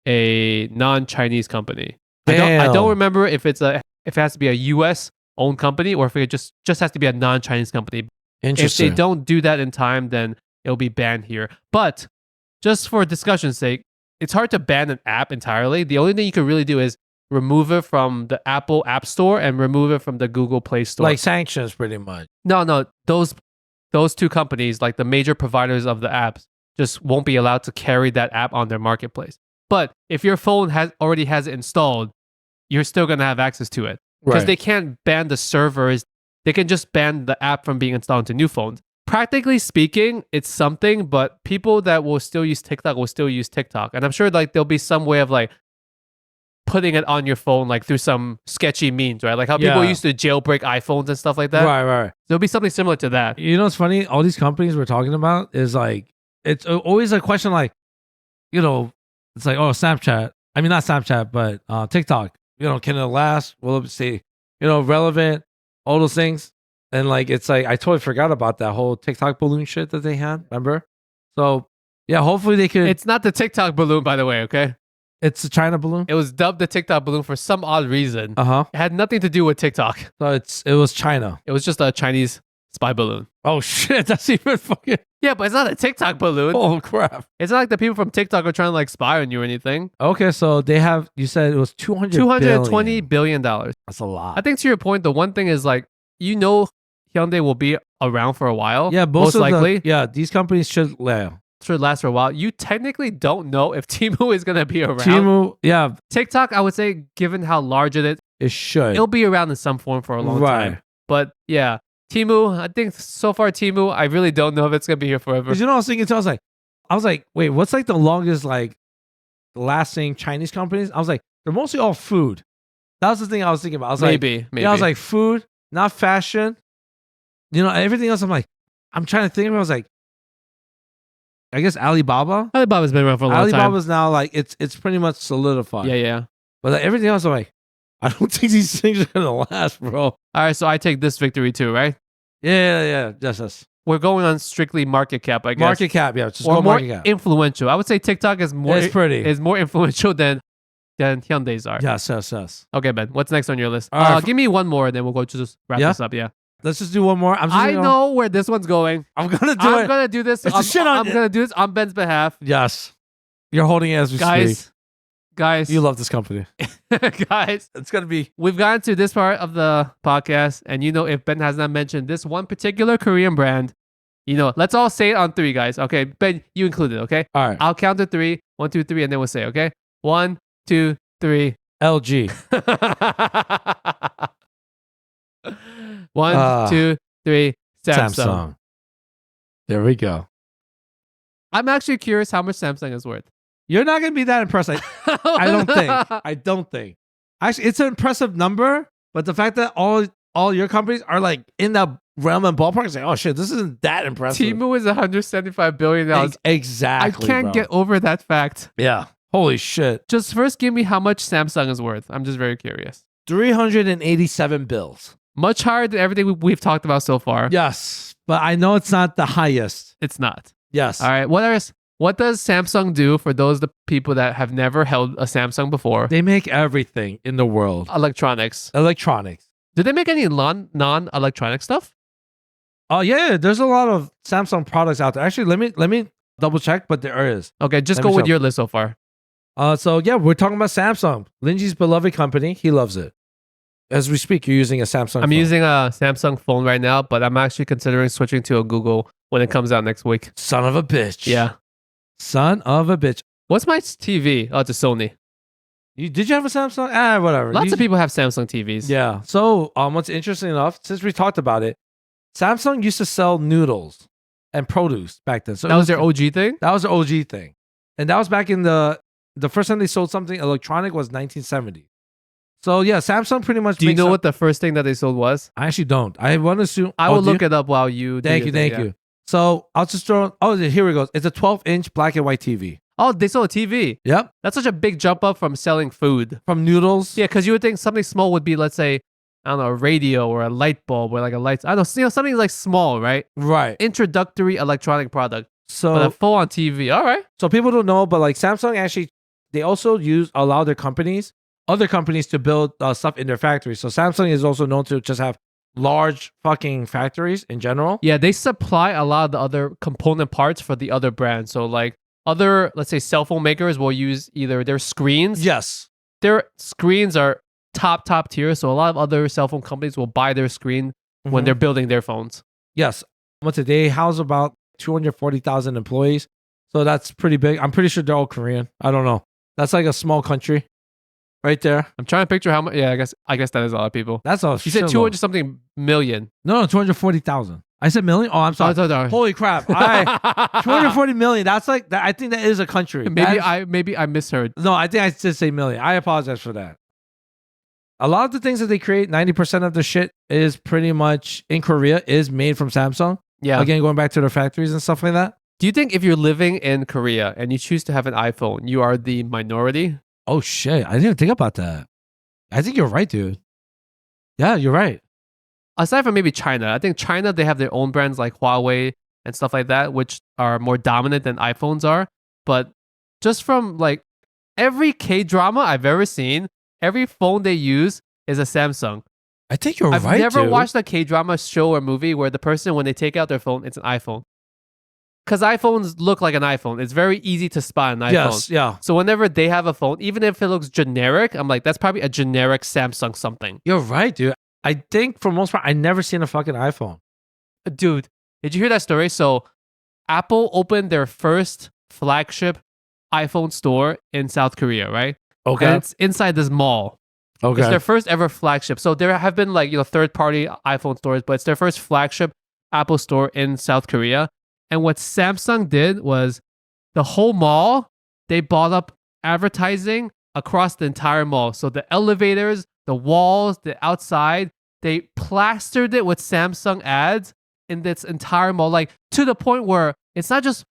Speaker 1: a non-Chinese company. I don't remember if it has to be a U.S. owned company or if it just has to be a non-Chinese company.
Speaker 2: Interesting.
Speaker 1: If they don't do that in time, then it'll be banned here. But just for discussion's sake, it's hard to ban an app entirely. The only thing you can really do is remove it from the Apple App Store and remove it from the Google Play Store.
Speaker 2: Like sanctions, pretty much.
Speaker 1: No. Those two companies, like the major providers of the apps, just won't be allowed to carry that app on their marketplace. But if your phone already has it installed, you're still going to have access to it. Because they can't ban the servers. They can just ban the app from being installed into new phones. Practically speaking, it's something, but people that will still use TikTok will still use TikTok. And I'm sure like there'll be some way of like putting it on your phone like through some sketchy means, right? Like how people used to jailbreak iPhones and stuff like that.
Speaker 2: Right.
Speaker 1: There'll be something similar to that.
Speaker 2: You know what's funny? All these companies we're talking about is like, it's always a question like, it's like, oh, Snapchat. I mean, not Snapchat, but TikTok. Can it last? Will it stay, relevant? All those things. And like, it's like, I totally forgot about that whole TikTok balloon shit that they had. Remember? So yeah, hopefully they could.
Speaker 1: It's not the TikTok balloon, by the way, okay?
Speaker 2: It's the China balloon?
Speaker 1: It was dubbed the TikTok balloon for some odd reason.
Speaker 2: Uh-huh.
Speaker 1: It had nothing to do with TikTok.
Speaker 2: So it was China.
Speaker 1: It was just a Chinese spy balloon.
Speaker 2: Oh shit, that's even fucking...
Speaker 1: Yeah, but it's not a TikTok balloon.
Speaker 2: Oh crap.
Speaker 1: It's not like the people from TikTok are trying to like spy on you or anything.
Speaker 2: Okay, so they have, you said it was
Speaker 1: $220 billion.
Speaker 2: That's a lot.
Speaker 1: I think to your point, the one thing is like, Hyundai will be around for a while.
Speaker 2: Yeah,
Speaker 1: most likely.
Speaker 2: These companies should
Speaker 1: last for a while. You technically don't know if Temu is going to be around.
Speaker 2: Temu, yeah.
Speaker 1: TikTok, I would say, given how large it is,
Speaker 2: it should.
Speaker 1: It'll be around in some form for a long time. But yeah, Temu, I think so far Temu, I really don't know if it's going to be here forever.
Speaker 2: Because I was thinking too, I was like, wait, what's like the longest like lasting Chinese companies? I was like, they're mostly all food. That was the thing I was thinking about. I was
Speaker 1: maybe.
Speaker 2: Yeah, I was like, food, not fashion. Everything else, I'm trying to think of it. I was like, I guess Alibaba.
Speaker 1: Alibaba's been around for a long time.
Speaker 2: Alibaba's now like, it's pretty much solidified.
Speaker 1: Yeah.
Speaker 2: But like, everything else, I'm like, I don't think these things are going to last, bro.
Speaker 1: All right, so I take this victory too, right?
Speaker 2: Yeah. Yes.
Speaker 1: We're going on strictly market cap, I guess.
Speaker 2: Market cap, yeah. Just
Speaker 1: or
Speaker 2: go
Speaker 1: more
Speaker 2: market cap.
Speaker 1: influential. I would say TikTok is more
Speaker 2: It's pretty.
Speaker 1: is more influential than Hyundai's are.
Speaker 2: Yes.
Speaker 1: Okay, Ben. What's next on your list?
Speaker 2: All right,
Speaker 1: Give me one more, then we'll go to just wrap
Speaker 2: Yeah?
Speaker 1: this up. Yeah.
Speaker 2: Let's just do one more.
Speaker 1: I know where this one's going.
Speaker 2: I'm gonna do
Speaker 1: I'm
Speaker 2: it.
Speaker 1: gonna do this.
Speaker 2: It's a shit on
Speaker 1: I'm
Speaker 2: it.
Speaker 1: gonna do this on Ben's behalf.
Speaker 2: Yes. You're holding it as we speak.
Speaker 1: Guys,
Speaker 2: You love this company.
Speaker 1: guys,
Speaker 2: It's gonna be.
Speaker 1: we've gotten to this part of the podcast, and if Ben has not mentioned this one particular Korean brand, let's all say it on 3, guys. Okay, Ben, you included. Okay,
Speaker 2: All right.
Speaker 1: I'll count to 3. 1, 2, 3, and then we'll say. Okay, 1, 2, 3.
Speaker 2: LG.
Speaker 1: 1, 2, 3. Samsung.
Speaker 2: There we go.
Speaker 1: I'm actually curious how much Samsung is worth.
Speaker 2: You're not gonna be that impressed. I don't think. I don't think. Actually, it's an impressive number, but the fact that all your companies are like in that realm and ballpark, is like, oh shit, this isn't that impressive.
Speaker 1: Temu is $175 billion.
Speaker 2: Exactly.
Speaker 1: I can't
Speaker 2: bro.
Speaker 1: get over that fact.
Speaker 2: Yeah. Holy shit.
Speaker 1: Just first give me how much Samsung is worth. I'm just very curious.
Speaker 2: 387 bills.
Speaker 1: Much higher than everything we've talked about so far.
Speaker 2: Yes, but I know it's not the highest.
Speaker 1: It's not.
Speaker 2: Yes.
Speaker 1: All right. What does Samsung do for the people that have never held a Samsung before?
Speaker 2: They make everything in the world.
Speaker 1: Electronics.
Speaker 2: Electronics.
Speaker 1: Do they make any non-electronic stuff?
Speaker 2: Oh yeah, there's a lot of Samsung products out there. Actually, let me double check, but there is.
Speaker 1: Okay, just
Speaker 2: Let
Speaker 1: go
Speaker 2: me
Speaker 1: with
Speaker 2: show.
Speaker 1: your list so far.
Speaker 2: So yeah, we're talking about Samsung. Lingjie's beloved company. He loves it. As we speak, you're using a Samsung
Speaker 1: I'm
Speaker 2: phone.
Speaker 1: using a Samsung phone right now, but I'm actually considering switching to a Google when it comes out next week.
Speaker 2: Son of a bitch.
Speaker 1: Yeah.
Speaker 2: Son of a bitch.
Speaker 1: What's my TV? Oh, it's a Sony.
Speaker 2: Did you have a Samsung? Whatever.
Speaker 1: Lots of people have Samsung TVs.
Speaker 2: Yeah. So what's interesting enough, since we talked about it, Samsung used to sell noodles and produce back then. So
Speaker 1: That was their OG thing?
Speaker 2: That was their OG thing. And that was back in the first time they sold something electronic was 1970. So yeah, Samsung pretty much
Speaker 1: Do you
Speaker 2: makes
Speaker 1: know
Speaker 2: up-
Speaker 1: what the first thing that they sold was?
Speaker 2: I actually don't. I want to assume
Speaker 1: I will look it up while you do
Speaker 2: Thank
Speaker 1: your
Speaker 2: you,
Speaker 1: thing,
Speaker 2: thank
Speaker 1: yeah.
Speaker 2: you. So I'll just throw here we go. It's a 12-inch black and white TV.
Speaker 1: Oh, they sold a TV.
Speaker 2: Yep.
Speaker 1: That's such a big jump up from selling food.
Speaker 2: From noodles.
Speaker 1: Yeah, because you would think something small would be, let's say, I don't know, a radio or a light bulb or like a light. I don't know, something like small, right?
Speaker 2: Right.
Speaker 1: Introductory electronic product.
Speaker 2: So
Speaker 1: But a full on TV. All right.
Speaker 2: So people don't know, but like Samsung actually, they also allow other companies to build stuff in their factories. So Samsung is also known to just have large fucking factories in general.
Speaker 1: Yeah, they supply a lot of the other component parts for the other brands. So like other, let's say, cell phone makers will use either their screens.
Speaker 2: Yes.
Speaker 1: Their screens are top tier. So a lot of other cell phone companies will buy their screen when
Speaker 2: Mhm.
Speaker 1: they're building their phones.
Speaker 2: Yes. They house about 240,000 employees. So that's pretty big. I'm pretty sure they're all Korean. I don't know. That's like a small country right there.
Speaker 1: I'm trying to picture how much. Yeah, I guess that is a lot of people.
Speaker 2: That's all.
Speaker 1: You said 200 something million.
Speaker 2: No, 240,000. I said million? Oh, I'm sorry.
Speaker 1: Sorry.
Speaker 2: Holy crap. 240 million. That's like, I think that is a country.
Speaker 1: Maybe I misheard.
Speaker 2: No, I think I did say million. I apologize for that. A lot of the things that they create, 90% of the shit is pretty much in Korea, is made from Samsung.
Speaker 1: Yeah.
Speaker 2: Again, going back to their factories and stuff like that.
Speaker 1: Do you think if you're living in Korea and you choose to have an iPhone, you are the minority?
Speaker 2: Oh, shit. I didn't even think about that. I think you're right, dude. Yeah, you're right.
Speaker 1: Aside from maybe China, I think China, they have their own brands like Huawei and stuff like that, which are more dominant than iPhones are. But just from like every K-drama I've ever seen, every phone they use is a Samsung.
Speaker 2: I think you're
Speaker 1: I've
Speaker 2: right,
Speaker 1: never
Speaker 2: dude.
Speaker 1: watched a K-drama show or movie where the person, when they take out their phone, it's an iPhone. Because iPhones look like an iPhone. It's very easy to spot an iPhone.
Speaker 2: Yes, yeah.
Speaker 1: So whenever they have a phone, even if it looks generic, I'm like, that's probably a generic Samsung something.
Speaker 2: You're right, dude. I think for most part, I never seen a fucking iPhone.
Speaker 1: Dude, did you hear that story? So Apple opened their first flagship iPhone store in South Korea, right?
Speaker 2: Okay.
Speaker 1: And it's inside this mall.
Speaker 2: Okay.
Speaker 1: It's their first ever flagship. So there have been like, third-party iPhone stores, but it's their first flagship Apple store in South Korea. And what Samsung did was the whole mall, they bought up advertising across the entire mall. So the elevators, the walls, the outside, they plastered it with Samsung ads in this entire mall, like to the point where it's not just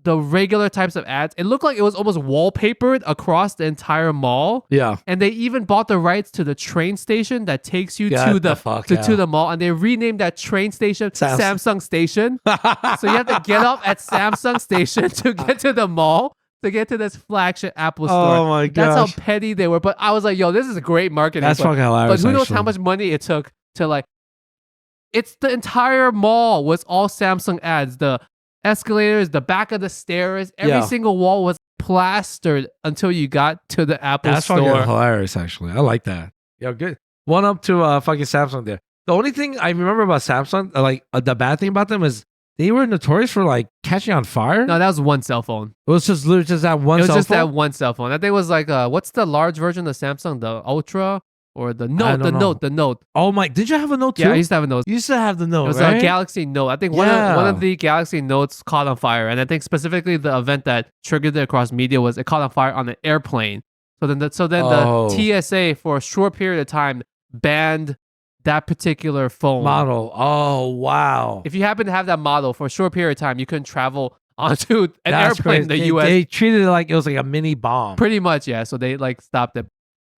Speaker 1: the regular types of ads. It looked like it was almost wallpapered across the entire mall.
Speaker 2: Yeah.
Speaker 1: And they even bought the rights to the train station that takes you
Speaker 2: Get
Speaker 1: to
Speaker 2: the fuck out.
Speaker 1: to the mall, and they renamed that train station Samsung Station. So you have to get up at Samsung Station to get to the mall, to get to this flagship Apple store.
Speaker 2: Oh my
Speaker 1: That's
Speaker 2: gosh.
Speaker 1: how petty they were. But I was like, yo, this is a great marketing.
Speaker 2: That's fucking hilarious.
Speaker 1: But who knows how
Speaker 2: actually.
Speaker 1: much money it took to like. It's the entire mall was all Samsung ads. The escalators, the back of the stairs, every single wall was plastered until you got to the Apple
Speaker 2: That's
Speaker 1: store.
Speaker 2: fucking hilarious, actually. I like that. Yo, good. One up to fucking Samsung there. The only thing I remember about Samsung, the bad thing about them is they were notorious for like catching on fire.
Speaker 1: No, that was one cell phone.
Speaker 2: It was just literally just that one
Speaker 1: It was
Speaker 2: cell
Speaker 1: just
Speaker 2: phone.
Speaker 1: that one cell phone. I think it was like what's the large version of Samsung? The Ultra or the Note? The Note.
Speaker 2: Oh my! Did you have a Note too?
Speaker 1: Yeah, I used to have a Note.
Speaker 2: You used to have the Note.
Speaker 1: It was
Speaker 2: right?
Speaker 1: a Galaxy Note. I think one of the Galaxy Notes caught on fire, and I think specifically the event that triggered it across media was it caught on fire on an airplane. So then the TSA for a short period of time banned that particular phone
Speaker 2: model. Oh wow!
Speaker 1: If you happen to have that model for a short period of time, you couldn't travel onto an airplane in the US.
Speaker 2: They treated it like it was like a mini bomb.
Speaker 1: Pretty much, yeah. So they like stopped it.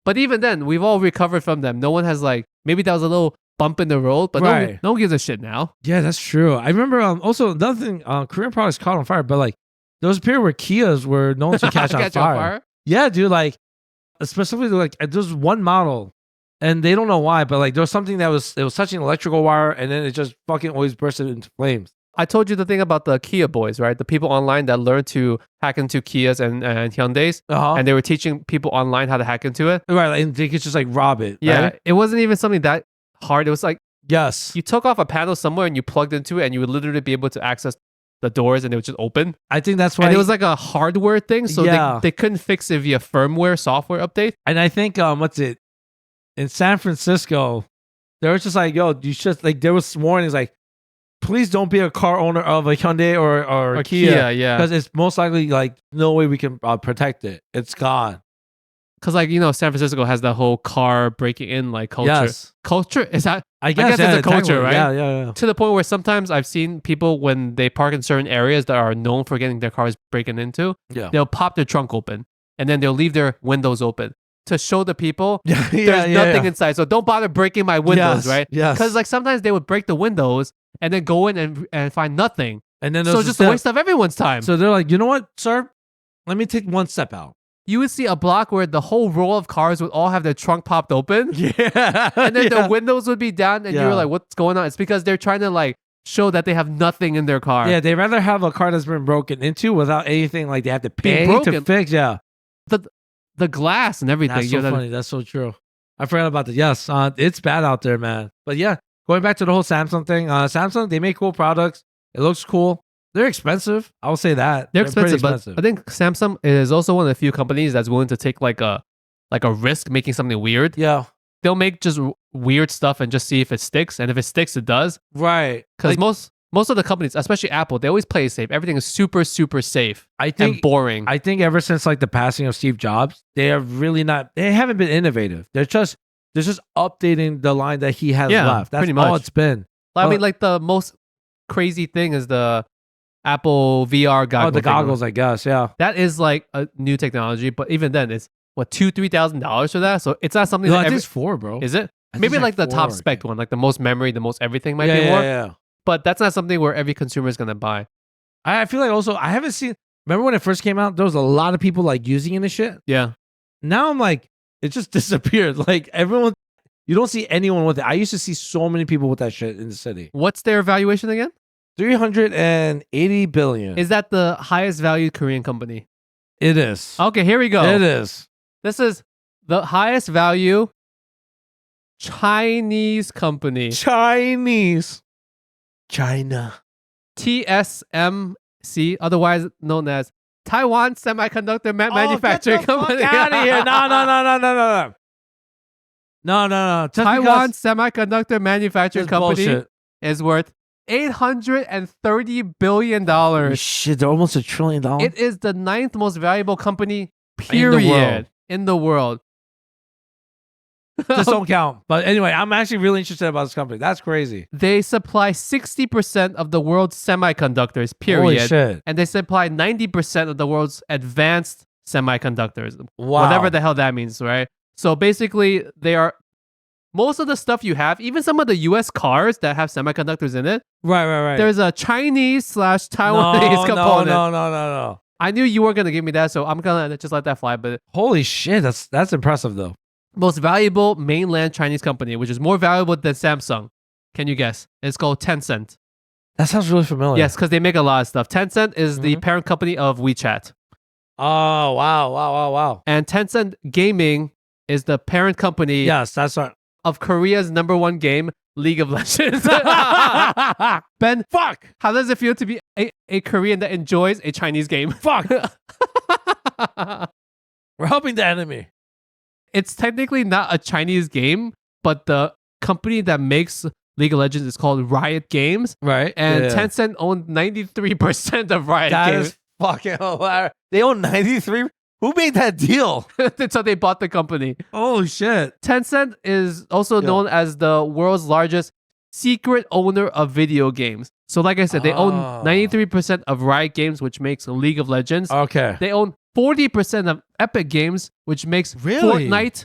Speaker 1: But even then, we've all recovered from them. No one has like, maybe that was a little bump in the road, but no one gives a shit now.
Speaker 2: Yeah, that's true. I remember also another thing, Korean products caught on fire, but like there was a period where Kias were known to catch on fire. Yeah, dude, like specifically like there's one model and they don't know why, but like there was something it was touching electrical wire and then it just fucking always bursted into flames.
Speaker 1: I told you the thing about the Kia boys, right? The people online that learned to hack into Kias and Hyundais, and they were teaching people online how to hack into it.
Speaker 2: Right, and they could just like rob it.
Speaker 1: Yeah,
Speaker 2: right?
Speaker 1: It wasn't even something that hard. It was like,
Speaker 2: yes,
Speaker 1: you took off a panel somewhere and you plugged into it and you would literally be able to access the doors and it would just open.
Speaker 2: I think that's why.
Speaker 1: And it was like a hardware thing, so they couldn't fix it via firmware, software update.
Speaker 2: And I think, in San Francisco, they were just like, yo, you should, like, there was warnings like, please don't be a car owner of a Hyundai or Kia.
Speaker 1: Yeah.
Speaker 2: Because it's most likely like no way we can protect it. It's gone.
Speaker 1: Because like, you know, San Francisco has that whole car breaking in like culture.
Speaker 2: Yes.
Speaker 1: Culture? Is that?
Speaker 2: I guess
Speaker 1: it's a culture, right?
Speaker 2: Yeah.
Speaker 1: To the point where sometimes I've seen people when they park in certain areas that are known for getting their cars breaking into, they'll pop their trunk open and then they'll leave their windows open to show the people there's nothing inside. So don't bother breaking my windows, right?
Speaker 2: Yes.
Speaker 1: Because like sometimes they would break the windows and then go in and find nothing.
Speaker 2: And then
Speaker 1: so it's just a waste of everyone's time.
Speaker 2: So they're like, you know what, sir? Let me take one step out.
Speaker 1: You would see a block where the whole row of cars would all have their trunk popped open.
Speaker 2: Yeah.
Speaker 1: And then the windows would be down and you're like, what's going on? It's because they're trying to like show that they have nothing in their car.
Speaker 2: Yeah, they'd rather have a car that's been broken into without anything like they have to pay to fix. Yeah.
Speaker 1: The glass and everything.
Speaker 2: That's so funny. That's so true. I forgot about that. Yes, it's bad out there, man. But yeah, going back to the whole Samsung thing, Samsung, they make cool products. It looks cool. They're expensive. I'll say that.
Speaker 1: They're expensive, but I think Samsung is also one of the few companies that's willing to take like a risk making something weird.
Speaker 2: Yeah.
Speaker 1: They'll make just weird stuff and just see if it sticks. And if it sticks, it does.
Speaker 2: Right.
Speaker 1: Because most of the companies, especially Apple, they always play it safe. Everything is super, super safe and boring.
Speaker 2: I think ever since like the passing of Steve Jobs, they haven't been innovative. They're just updating the line that he has left. That's all it's been.
Speaker 1: I mean, like the most crazy thing is the Apple VR goggles.
Speaker 2: Oh, the goggles, I guess. Yeah.
Speaker 1: That is like a new technology, but even then it's what, $2,000-$3,000 for that? So it's not something
Speaker 2: I think it's $4,000, bro.
Speaker 1: Is it? Maybe like the top spec one, like the most memory, the most everything might be more.
Speaker 2: Yeah.
Speaker 1: But that's not something where every consumer is gonna buy.
Speaker 2: I feel like also I haven't seen. Remember when it first came out? There was a lot of people like using it and shit.
Speaker 1: Yeah.
Speaker 2: Now I'm like, it just disappeared. Like everyone, you don't see anyone with it. I used to see so many people with that shit in the city.
Speaker 1: What's their valuation again?
Speaker 2: 380 billion.
Speaker 1: Is that the highest valued Korean company?
Speaker 2: It is.
Speaker 1: Okay, here we go.
Speaker 2: It is.
Speaker 1: This is the highest value Chinese company.
Speaker 2: China.
Speaker 1: TSMC, otherwise known as Taiwan Semiconductor Manufacturing Company.
Speaker 2: Fuck out of here. No.
Speaker 1: Taiwan Semiconductor Manufacturing Company
Speaker 2: bullshit.
Speaker 1: Is worth $830 billion.
Speaker 2: Shit, they're almost $1 trillion.
Speaker 1: It is the 9th most valuable company, period, in the world.
Speaker 2: This don't count. But anyway, I'm actually really interested about this company. That's crazy.
Speaker 1: They supply 60% of the world's semiconductors, period.
Speaker 2: Holy shit.
Speaker 1: And they supply 90% of the world's advanced semiconductors.
Speaker 2: Wow.
Speaker 1: Whatever the hell that means, right? So basically, they are most of the stuff you have, even some of the US cars that have semiconductors in it,
Speaker 2: Right.
Speaker 1: there's a Chinese/Taiwanese component.
Speaker 2: No.
Speaker 1: I knew you were going to give me that, so I'm going to just let that fly. But
Speaker 2: Holy shit. That's impressive, though.
Speaker 1: most valuable mainland Chinese company, which is more valuable than Samsung. Can you guess? It's called Tencent.
Speaker 2: That sounds really familiar.
Speaker 1: Yes, because they make a lot of stuff. Tencent is the parent company of Wechat.
Speaker 2: Oh, wow.
Speaker 1: And Tencent Gaming is the parent company
Speaker 2: Yes, that's right.
Speaker 1: of Korea's #1 game, League of Legends. Ben,
Speaker 2: Fuck.
Speaker 1: how does it feel to be a Korean that enjoys a Chinese game?
Speaker 2: Fuck. We're helping the enemy.
Speaker 1: It's technically not a Chinese game, but the company that makes League of Legends is called Riot Games.
Speaker 2: Right.
Speaker 1: And
Speaker 2: Yeah.
Speaker 1: Tencent owned 93% of Riot
Speaker 2: That
Speaker 1: Games.
Speaker 2: is fucking hilarious. They own 93. Who made that deal?
Speaker 1: So they bought the company.
Speaker 2: Holy shit.
Speaker 1: Tencent is also known as the world's largest secret owner of video games. So like I said, they own 93% of Riot Games, which makes League of Legends.
Speaker 2: Okay.
Speaker 1: They own 40% of Epic Games, which makes
Speaker 2: Really?
Speaker 1: Fortnite.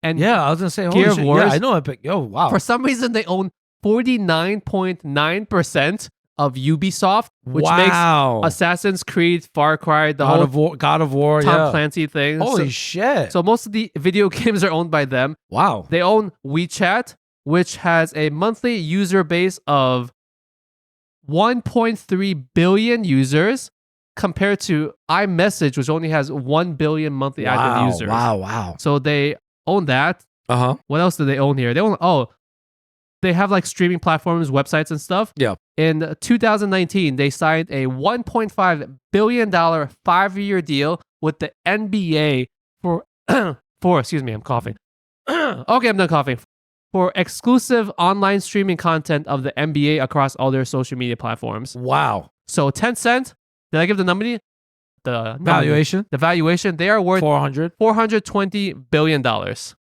Speaker 1: And
Speaker 2: Yeah, I was gonna say holy
Speaker 1: Gear of
Speaker 2: shit.
Speaker 1: Wars.
Speaker 2: Yeah, I know Epic. Yo, wow.
Speaker 1: for some reason, they own 49.9% of Ubisoft, which
Speaker 2: wow.
Speaker 1: makes Assassin's Creed, Far Cry, the
Speaker 2: God
Speaker 1: whole
Speaker 2: of War.
Speaker 1: Tom
Speaker 2: Yeah.
Speaker 1: Clancy thing.
Speaker 2: Holy shit.
Speaker 1: So most of the video games are owned by them.
Speaker 2: Wow.
Speaker 1: They own WeChat, which has a monthly user base of 1.3 billion users compared to iMessage, which only has 1 billion monthly active users.
Speaker 2: Wow.
Speaker 1: So they own that.
Speaker 2: Uh-huh.
Speaker 1: What else do they own here? They have like streaming platforms, websites and stuff.
Speaker 2: Yeah.
Speaker 1: In 2019, they signed a $1.5 billion 5-year deal with the NBA for excuse me, I'm coughing. Okay, I'm done coughing. For exclusive online streaming content of the NBA across all their social media platforms.
Speaker 2: Wow.
Speaker 1: So Tencent, did I give the number? The
Speaker 2: Valuation?
Speaker 1: The valuation, they are worth
Speaker 2: 400.
Speaker 1: $420 billion.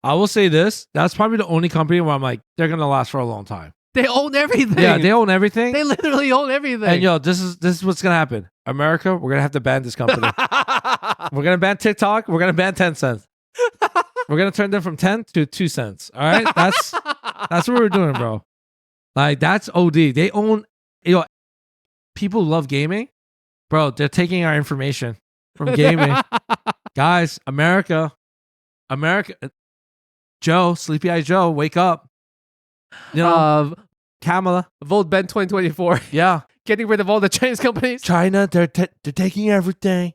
Speaker 2: I will say this. That's probably the only company where I'm like, they're going to last for a long time.
Speaker 1: They own everything.
Speaker 2: Yeah, they own everything.
Speaker 1: They literally own everything.
Speaker 2: And yo, this is what's going to happen. America, we're going to have to ban this company. We're going to ban TikTok. We're going to ban Tencent. We're going to turn them from 10 to 2 cents. All right? That's what we're doing, bro. Like, that's OD. They own, people love gaming. Bro, they're taking our information from gaming. Guys, America, Joe, Sleepy Eye Joe, wake up. Kamala.
Speaker 1: Vote Ben 2024.
Speaker 2: Yeah.
Speaker 1: Getting rid of all the Chinese companies.
Speaker 2: China, they're taking everything.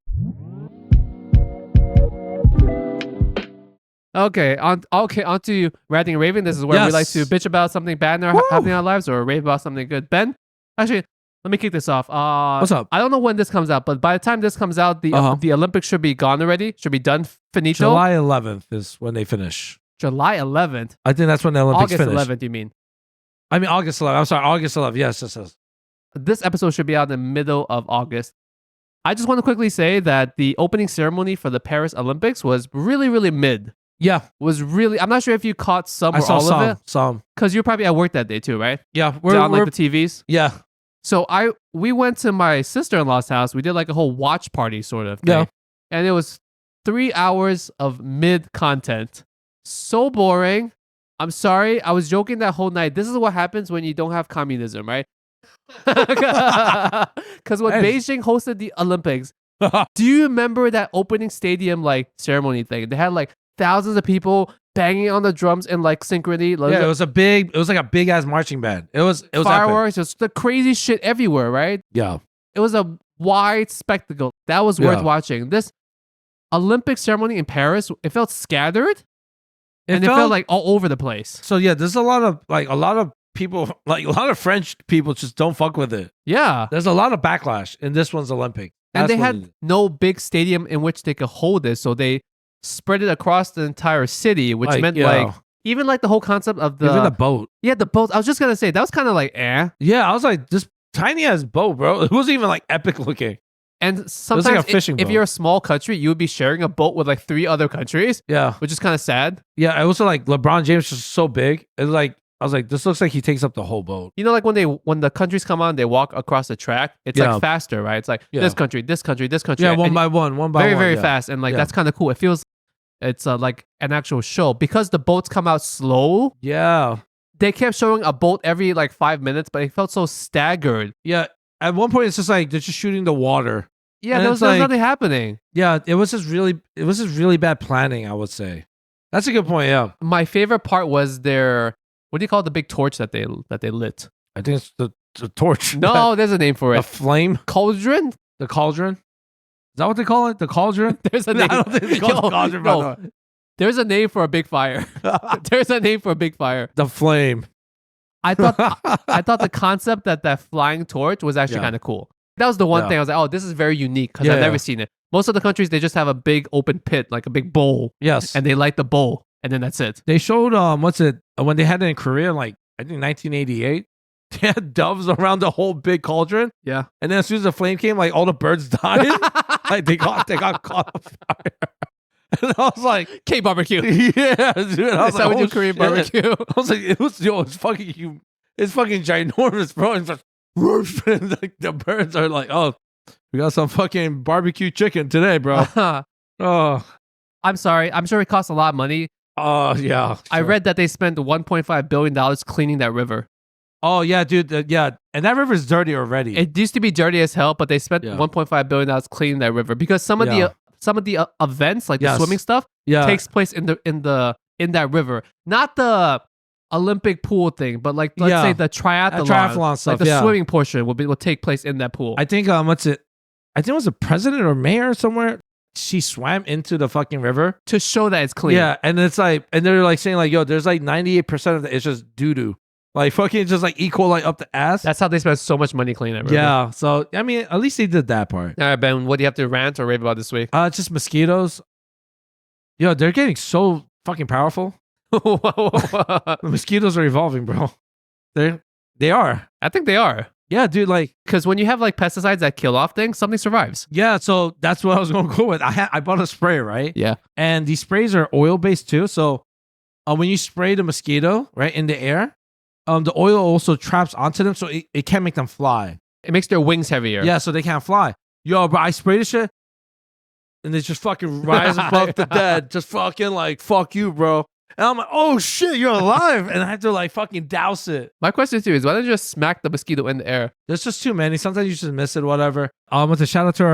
Speaker 1: Okay, on to Ranting and Raving. This is where we like to bitch about something bad happening in our lives or rave about something good. Ben, actually, let me kick this off.
Speaker 2: What's up?
Speaker 1: I don't know when this comes out, but by the time this comes out, the Olympics should be gone already. Should be done, finito.
Speaker 2: July 11th is when they finish.
Speaker 1: July 11th.
Speaker 2: I think that's when the Olympics
Speaker 1: August
Speaker 2: finish.
Speaker 1: 11th, you mean?
Speaker 2: I mean August 11th. I'm sorry, August 11th. Yes.
Speaker 1: This episode should be out in the middle of August. I just want to quickly say that the opening ceremony for the Paris Olympics was really, really mid.
Speaker 2: Yeah.
Speaker 1: I'm not sure if you caught some
Speaker 2: I
Speaker 1: or
Speaker 2: saw
Speaker 1: all
Speaker 2: some,
Speaker 1: of it.
Speaker 2: Some.
Speaker 1: Because you're probably at work that day too, right?
Speaker 2: Yeah.
Speaker 1: We're on like the TVs.
Speaker 2: Yeah.
Speaker 1: So we went to my sister-in-law's house. We did like a whole watch party sort of thing.
Speaker 2: Yeah.
Speaker 1: And it was 3 hours of mid content. So boring. I'm sorry. I was joking that whole night. This is what happens when you don't have communism, right? Because when Beijing hosted the Olympics, do you remember that opening stadium like ceremony thing? They had like thousands of people banging on the drums in like synchrony.
Speaker 2: Yeah, it was like a big ass marching band. It was
Speaker 1: fireworks,
Speaker 2: epic.
Speaker 1: just the crazy shit everywhere, right?
Speaker 2: Yeah.
Speaker 1: It was a wide spectacle. That was worth watching. This Olympic ceremony in Paris, it felt scattered. It felt like all over the place.
Speaker 2: So yeah, there's a lot of people, like a lot of French people just don't fuck with it.
Speaker 1: Yeah.
Speaker 2: There's a lot of backlash in this one's Olympic.
Speaker 1: And they had no big stadium in which they could hold it, so they spread it across the entire city, which meant like even like the whole concept of
Speaker 2: even the boat.
Speaker 1: Yeah, the boat. I was just gonna say that was kind of like
Speaker 2: Yeah, I was like, this tiny ass boat, bro. It wasn't even like epic looking.
Speaker 1: And sometimes
Speaker 2: fishing
Speaker 1: if
Speaker 2: boat.
Speaker 1: you're a small country, you would be sharing a boat with like 3 other countries,
Speaker 2: Yeah.
Speaker 1: which is kind of sad.
Speaker 2: Yeah. It was like LeBron James is so big. It's like, I was like, this looks like he takes up the whole boat.
Speaker 1: You know, like when the countries come on, they walk across the track. It's
Speaker 2: Yeah.
Speaker 1: like faster, right? It's like
Speaker 2: Yeah.
Speaker 1: this country, this country, this country.
Speaker 2: Yeah.
Speaker 1: and
Speaker 2: One by one.
Speaker 1: very, very
Speaker 2: yeah.
Speaker 1: fast. And like
Speaker 2: Yeah.
Speaker 1: that's kind of cool. It feels it's like an actual show because the boats come out slow.
Speaker 2: Yeah.
Speaker 1: They kept showing a boat every like 5 minutes, but it felt so staggered.
Speaker 2: Yeah. At one point, it's just like they're just shooting the water.
Speaker 1: Yeah,
Speaker 2: And
Speaker 1: there
Speaker 2: it's
Speaker 1: was
Speaker 2: like-
Speaker 1: nothing happening.
Speaker 2: Yeah. It was just really bad planning, I would say. That's a good point. Yeah.
Speaker 1: My favorite part was their what do you call it, the big torch that they lit?
Speaker 2: I think it's the torch.
Speaker 1: No, there's a name for
Speaker 2: A
Speaker 1: it.
Speaker 2: flame.
Speaker 1: Cauldron?
Speaker 2: The cauldron. Is that what they call it? The cauldron?
Speaker 1: There's a
Speaker 2: I
Speaker 1: name.
Speaker 2: don't think they call it
Speaker 1: Yo,
Speaker 2: the cauldron.
Speaker 1: no,
Speaker 2: by the
Speaker 1: there's a name for a big fire.
Speaker 2: way.
Speaker 1: There's a name for a big fire.
Speaker 2: The flame.
Speaker 1: I thought the concept that flying torch was actually
Speaker 2: Yeah.
Speaker 1: kind of cool. That was the one
Speaker 2: Yeah.
Speaker 1: thing I was like, oh, this is very unique because
Speaker 2: Yeah,
Speaker 1: I've never
Speaker 2: yeah.
Speaker 1: seen it. Most of the countries they just have a big open pit, like a big bowl,
Speaker 2: Yes.
Speaker 1: and they light the bowl, and then that's it.
Speaker 2: They showed what's it when they had it in Korea, like I think 1988. They had doves around the whole big cauldron,
Speaker 1: Yeah.
Speaker 2: and then as soon as the flame came, like all the birds died. Like they got caught on fire. And I was like,
Speaker 1: K barbecue.
Speaker 2: yeah, dude. I was
Speaker 1: That's how we
Speaker 2: like,
Speaker 1: do Korean
Speaker 2: shit.
Speaker 1: barbecue.
Speaker 2: I was like, it's fucking you. It's fucking ginormous, bro. And just whoosh, and like the birds are like, oh, we got some fucking barbecue chicken today, bro. Oh,
Speaker 1: I'm sorry. I'm sure it costs a lot of money.
Speaker 2: yeah.
Speaker 1: I
Speaker 2: sure.
Speaker 1: read that they spent $1.5 billion cleaning that river.
Speaker 2: Oh yeah, dude. Yeah, and that river's dirty already.
Speaker 1: It used to be dirty as hell, but they spent
Speaker 2: Yeah.
Speaker 1: $1.5 billion cleaning that river because some of
Speaker 2: Yeah.
Speaker 1: the events, like the
Speaker 2: Yes.
Speaker 1: swimming stuff,
Speaker 2: yeah,
Speaker 1: takes place in that river. Not the Olympic pool thing, but like let's
Speaker 2: Yeah.
Speaker 1: say the triathlon,
Speaker 2: triathlon stuff,
Speaker 1: like the
Speaker 2: yeah.
Speaker 1: swimming portion will take place in that pool.
Speaker 2: I think what's it? I think it was a president or mayor somewhere. She swam into the fucking river.
Speaker 1: to show that it's clean.
Speaker 2: Yeah, and it's like, and they're like saying like, yo, there's like 98% of it. It's just doo doo. Like fucking just like equal like up the ass.
Speaker 1: That's how they spend so much money cleaning that river.
Speaker 2: Yeah. So I mean, at least they did that part.
Speaker 1: All right, Ben, what do you have to rant or rave about this week?
Speaker 2: It's just mosquitoes. Yo, they're getting so fucking powerful. The mosquitoes are evolving, bro. They are.
Speaker 1: I think they are.
Speaker 2: Yeah, dude. Like,
Speaker 1: Because when you have like pesticides that kill off things, something survives.
Speaker 2: yeah. So that's what I was going to go with. I bought a spray, right?
Speaker 1: Yeah.
Speaker 2: And these sprays are oil based too. So when you spray the mosquito right in the air, the oil also traps onto them, so it can't make them fly.
Speaker 1: It makes their wings heavier.
Speaker 2: Yeah, so they can't fly. Yo, bro, I sprayed this shit, and they just fucking rise above the dead, just fucking like fuck you, bro. And I'm like, oh shit, you're alive, and I had to like fucking douse it.
Speaker 1: My question to you is why don't you just smack the mosquito in the air?
Speaker 2: There's just too many. Sometimes you just miss it, whatever. With a shout out to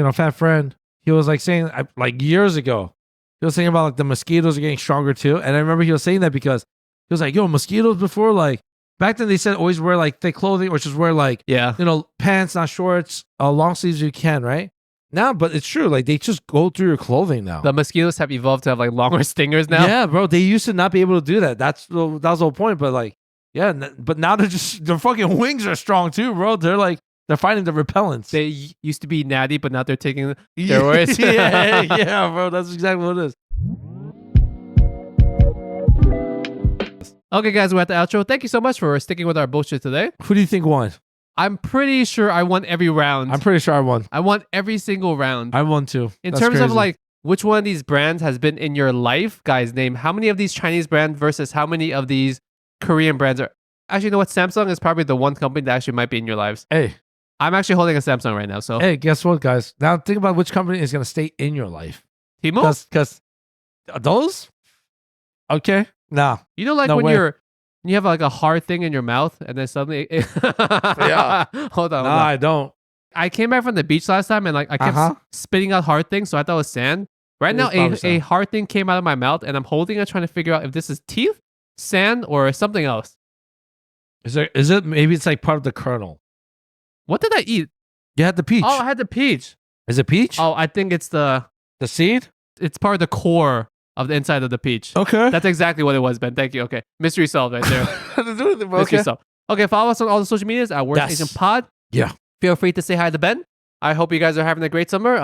Speaker 2: our fat friend. He was like saying like years ago, he was saying about like the mosquitoes are getting stronger too. And I remember he was saying that because he was like, yo, mosquitoes before, like back then they said always wear like thick clothing or just wear like,
Speaker 1: Yeah.
Speaker 2: pants, not shorts, long sleeves if you can, right? Now, but it's true. Like they just go through your clothing now.
Speaker 1: The mosquitoes have evolved to have like longer stingers now.
Speaker 2: Yeah, bro. They used to not be able to do that. That was the whole point. But like, yeah, but now their fucking wings are strong too, bro. They're fighting the repellents.
Speaker 1: They used to be natty, but now they're taking steroids.
Speaker 2: yeah, bro. That's exactly what it is.
Speaker 1: Okay, guys, we're at the outro. Thank you so much for sticking with our bullshit today.
Speaker 2: Who do you think won?
Speaker 1: I'm pretty sure I won every round.
Speaker 2: I'm pretty sure I won.
Speaker 1: I won every single round.
Speaker 2: I won too.
Speaker 1: In
Speaker 2: That's
Speaker 1: terms of
Speaker 2: crazy.
Speaker 1: like which one of these brands has been in your life, guys, name how many of these Chinese brands versus how many of these Korean brands are. Actually, you know what? Samsung is probably the one company that actually might be in your lives.
Speaker 2: hey,
Speaker 1: I'm actually holding a Samsung right now. So
Speaker 2: hey, guess what, guys? Now think about which company is gonna stay in your life.
Speaker 1: Temu?
Speaker 2: Because those, okay, nah.
Speaker 1: You know, like
Speaker 2: No
Speaker 1: when
Speaker 2: way.
Speaker 1: you have like a hard thing in your mouth and then suddenly
Speaker 2: Yeah.
Speaker 1: Hold on.
Speaker 2: Nah, I don't.
Speaker 1: I came back from the beach last time and like I kept
Speaker 2: Uh-huh.
Speaker 1: spitting out hard things, so I thought it was sand. Right
Speaker 2: It
Speaker 1: now,
Speaker 2: is probably
Speaker 1: a
Speaker 2: sand.
Speaker 1: hard thing came out of my mouth and I'm holding it, trying to figure out if this is teeth, sand, or something else.
Speaker 2: Is it maybe it's like part of the kernel?
Speaker 1: What did I eat?
Speaker 2: You had the peach.
Speaker 1: Oh, I had the peach.
Speaker 2: Is it peach?
Speaker 1: Oh, I think it's
Speaker 2: The seed?
Speaker 1: it's part of the core of the inside of the peach.
Speaker 2: Okay.
Speaker 1: That's exactly what it was, Ben. Thank you. Okay. Mystery solved right there. Mystery
Speaker 2: okay.
Speaker 1: solved. Okay, follow us on all the social medias at Worst
Speaker 2: Yes.
Speaker 1: Asian Pod.
Speaker 2: Yeah.
Speaker 1: Feel free to say hi to Ben. I hope you guys are having a great summer.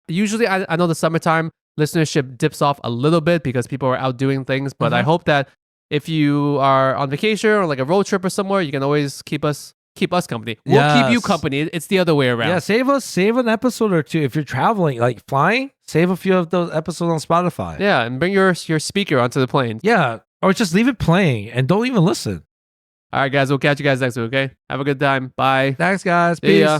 Speaker 1: Usually I know the summertime listenership dips off a little bit because people are out doing things, but I
Speaker 2: Mhm.
Speaker 1: hope that if you are on vacation or like a road trip or somewhere, you can always keep us keep us company. We'll keep you
Speaker 2: Yes.
Speaker 1: company. It's the other way around.
Speaker 2: Yeah, save an episode or two if you're traveling, like flying. Save a few of those episodes on Spotify.
Speaker 1: Yeah, and bring your speaker onto the plane.
Speaker 2: Yeah, or just leave it playing and don't even listen.
Speaker 1: All right, guys. We'll catch you guys next week. Okay. Have a good time. Bye.
Speaker 2: Thanks, guys.
Speaker 1: See
Speaker 2: Peace.
Speaker 1: ya.